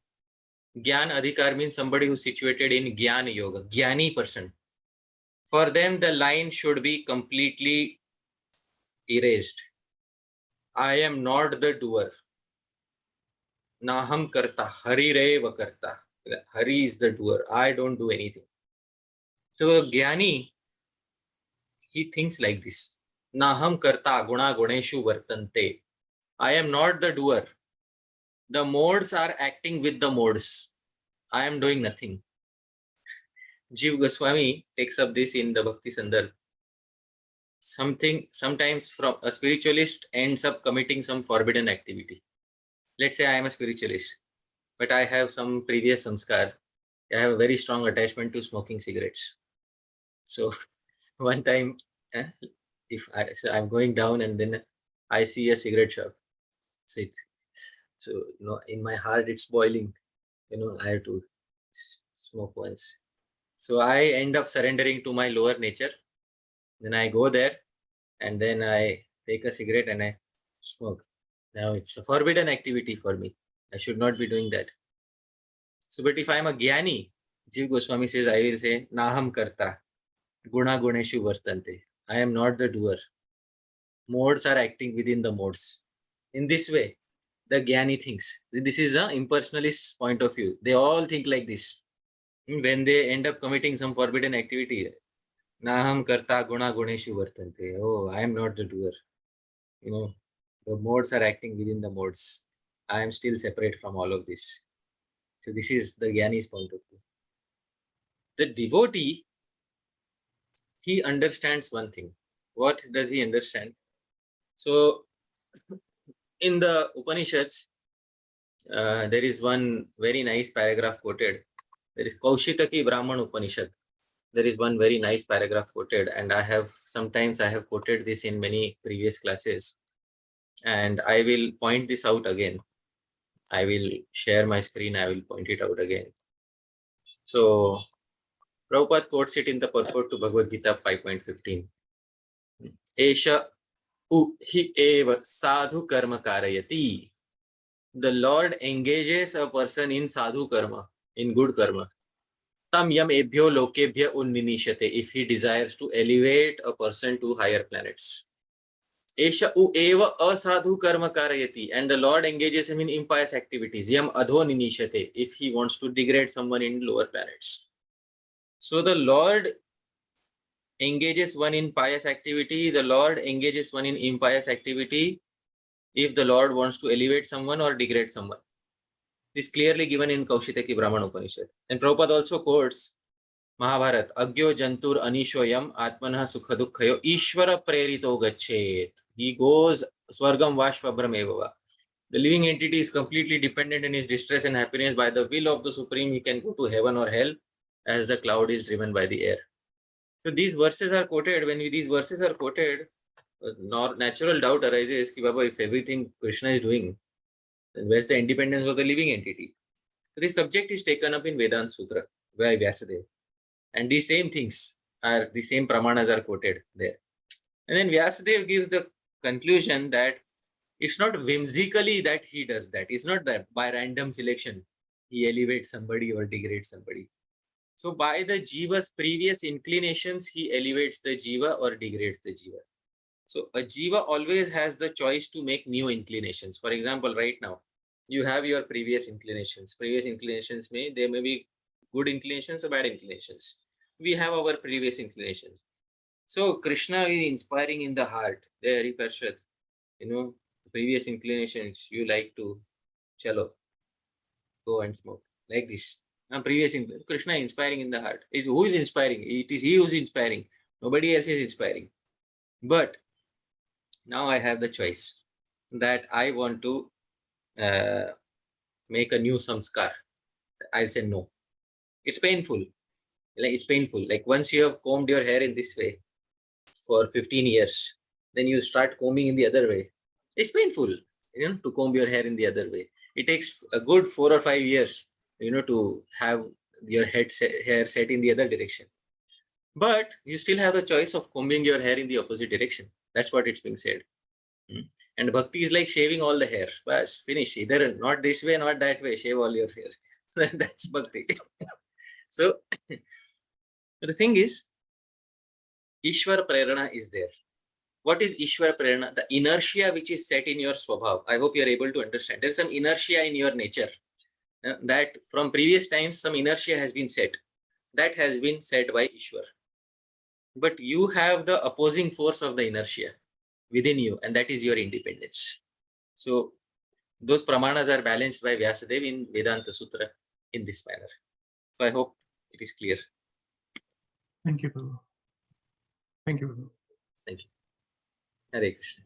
means somebody who's situated in Gyan Yoga, Gyani person. For them, the line should be completely erased. I am not the doer. Naham karta, Hari reva karta. Hari is the doer. I don't do anything. So Gyani, he thinks like this. Naham karta guna guneshu vartante. I am not the doer. The modes are acting with the modes. I am doing nothing. Jiva Goswami takes up this in the Bhakti Sandarbh. Sometimes from a spiritualist ends up committing some forbidden activity. Let's say I am a spiritualist, but I have some previous sanskar. I have a very strong attachment to smoking cigarettes. So one time, I'm going down and then I see a cigarette shop. So in my heart it's boiling. I have to smoke once. So I end up surrendering to my lower nature. Then I go there and then I take a cigarette and I smoke. Now it's a forbidden activity for me. I should not be doing that. So, but if I'm a Gyani, Jiva Goswami says, I will say, Naham karta, guna guneshu vartante. I am not the doer. Modes are acting within the modes. In this way, the Gyani thinks. This is an impersonalist point of view. They all think like this. When they end up committing some forbidden activity, Naham karta guna guneshu vartante. Oh, I am not the doer. The modes are acting within the modes. I am still separate from all of this. So this is the Gyani's point of view. The devotee, he understands one thing. What does he understand? So in the Upanishads, there is one very nice paragraph quoted. There is Kaushitaki Brahman Upanishad. There is one very nice paragraph quoted, and sometimes I have quoted this in many previous classes. And I will point this out again. I will share my screen. I will point it out again. So Prabhupada quotes it in the purport to Bhagavad Gita 5.15. Esha hi eva sadhu karma karayati. The Lord engages a person in sadhu karma, in good karma. Tam yam ebhyo lokebhya unninishate, if he desires to elevate a person to higher planets. Esha eva asadhu karma karayati, and the Lord engages him in impious activities. Yam adho ninishate, if he wants to degrade someone in lower planets. So the Lord engages one in pious activity. The Lord engages one in impious activity if the Lord wants to elevate someone or degrade someone. This is clearly given in Kaushitaki Brahman Upanishad. And Prabhupada also quotes Mahabharat, Agyo Jantur Anishoyam Atmanah Sukhadukhayo Ishvara Prerito Gachet. He goes Swargam Vashvabramevava. The living entity is completely dependent in his distress and happiness. By the will of the Supreme, he can go to heaven or hell, as the cloud is driven by the air. So these verses are quoted. When these verses are quoted, natural doubt arises कि Baba, if everything Krishna is doing, then where's the independence of the living entity? So this subject is taken up in Vedanta Sutra by Vyasadeva, and these same things are the same pramanas are quoted there. And then Vyasadeva gives the conclusion that it's not whimsically that he does that. It's not that by random selection he elevates somebody or degrades somebody. So by the jiva's previous inclinations, he elevates the jiva or degrades the jiva. So a jiva always has the choice to make new inclinations. For example, right now, you have your previous inclinations. Previous inclinations there may be good inclinations or bad inclinations. We have our previous inclinations. So Krishna is inspiring in the heart. There, Hari Parshad, previous inclinations, you like to chalo, go and smoke, like this. Previous Krishna inspiring in the heart. Who is inspiring? It is he who is inspiring. Nobody else is inspiring. But now I have the choice that I want to make a new samskar. I'll say no. It's painful. It's painful. Like once you have combed your hair in this way for 15 years, then you start combing in the other way. It's painful, to comb your hair in the other way. It takes a good 4 or 5 years, to have your hair set in the other direction. But you still have the choice of combing your hair in the opposite direction. That's what it's being said. And bhakti is like shaving all the hair. Bas, finish. Either not this way, not that way. Shave all your hair. That's bhakti. So the thing is, Ishwar Prerana is there. What is Ishwar Prerana? The inertia which is set in your swabhav. I hope you are able to understand. There's some inertia in your nature that from previous times, some inertia has been set. That has been set by Ishwar. But you have the opposing force of the inertia within you, and that is your independence. So those pramanas are balanced by Vyasadeva in Vedanta Sutra in this manner. So I hope it is clear. Thank you, Prabhu. Thank you, Prabhu. Thank you. Hare Krishna.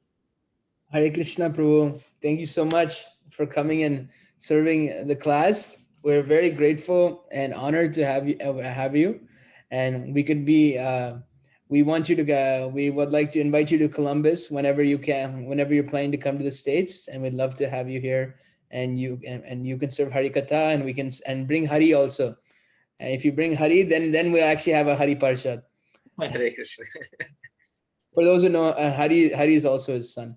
Hare Krishna, Prabhu. Thank you so much for coming and serving the class. We're very grateful and honored to have you. And we could be, we want you to go, we would like to invite you to Columbus whenever you can, whenever you're planning to come to the States, and we'd love to have you here. And you can serve Hari Katha, and we can, and bring Hari also. And if you bring Hari, then we'll actually have a Hari Parshad. Hare Krishna. For those who know, Hari is also his son.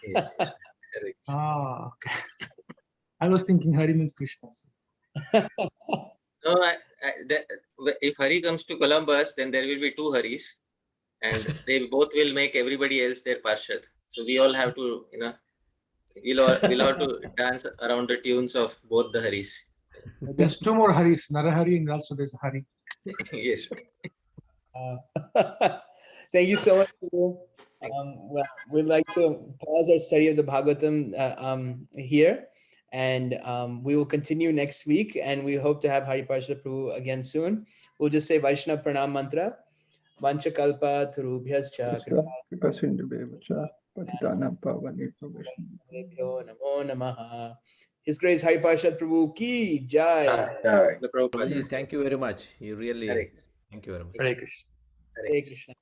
Yes. Hare Krishna. Ah, okay. I was thinking Hari means Krishna. No, if Hari comes to Columbus, then there will be 2 Haris, and they both will make everybody else their Parshad. So we all have to, we'll have to dance around the tunes of both the Haris. There's 2 more Haris, Narahari and also there's Hari. Yes. Thank you so much. Well, we'd like to pause our study of the Bhagavatam here, and we will continue next week, and we hope to have Hari Parshad Prabhu again soon. We'll just say Vaishnava Pranam Mantra. Vanchakalpa Tarubhyascha Namo Namaha. His Grace Hari Parshad Prabhu Ki Jai. The Prabhupada. Prabhuji, thank you very much. You really, Hare thank you very much. Hare Krishna. Hare Hare Krishna. Krishna.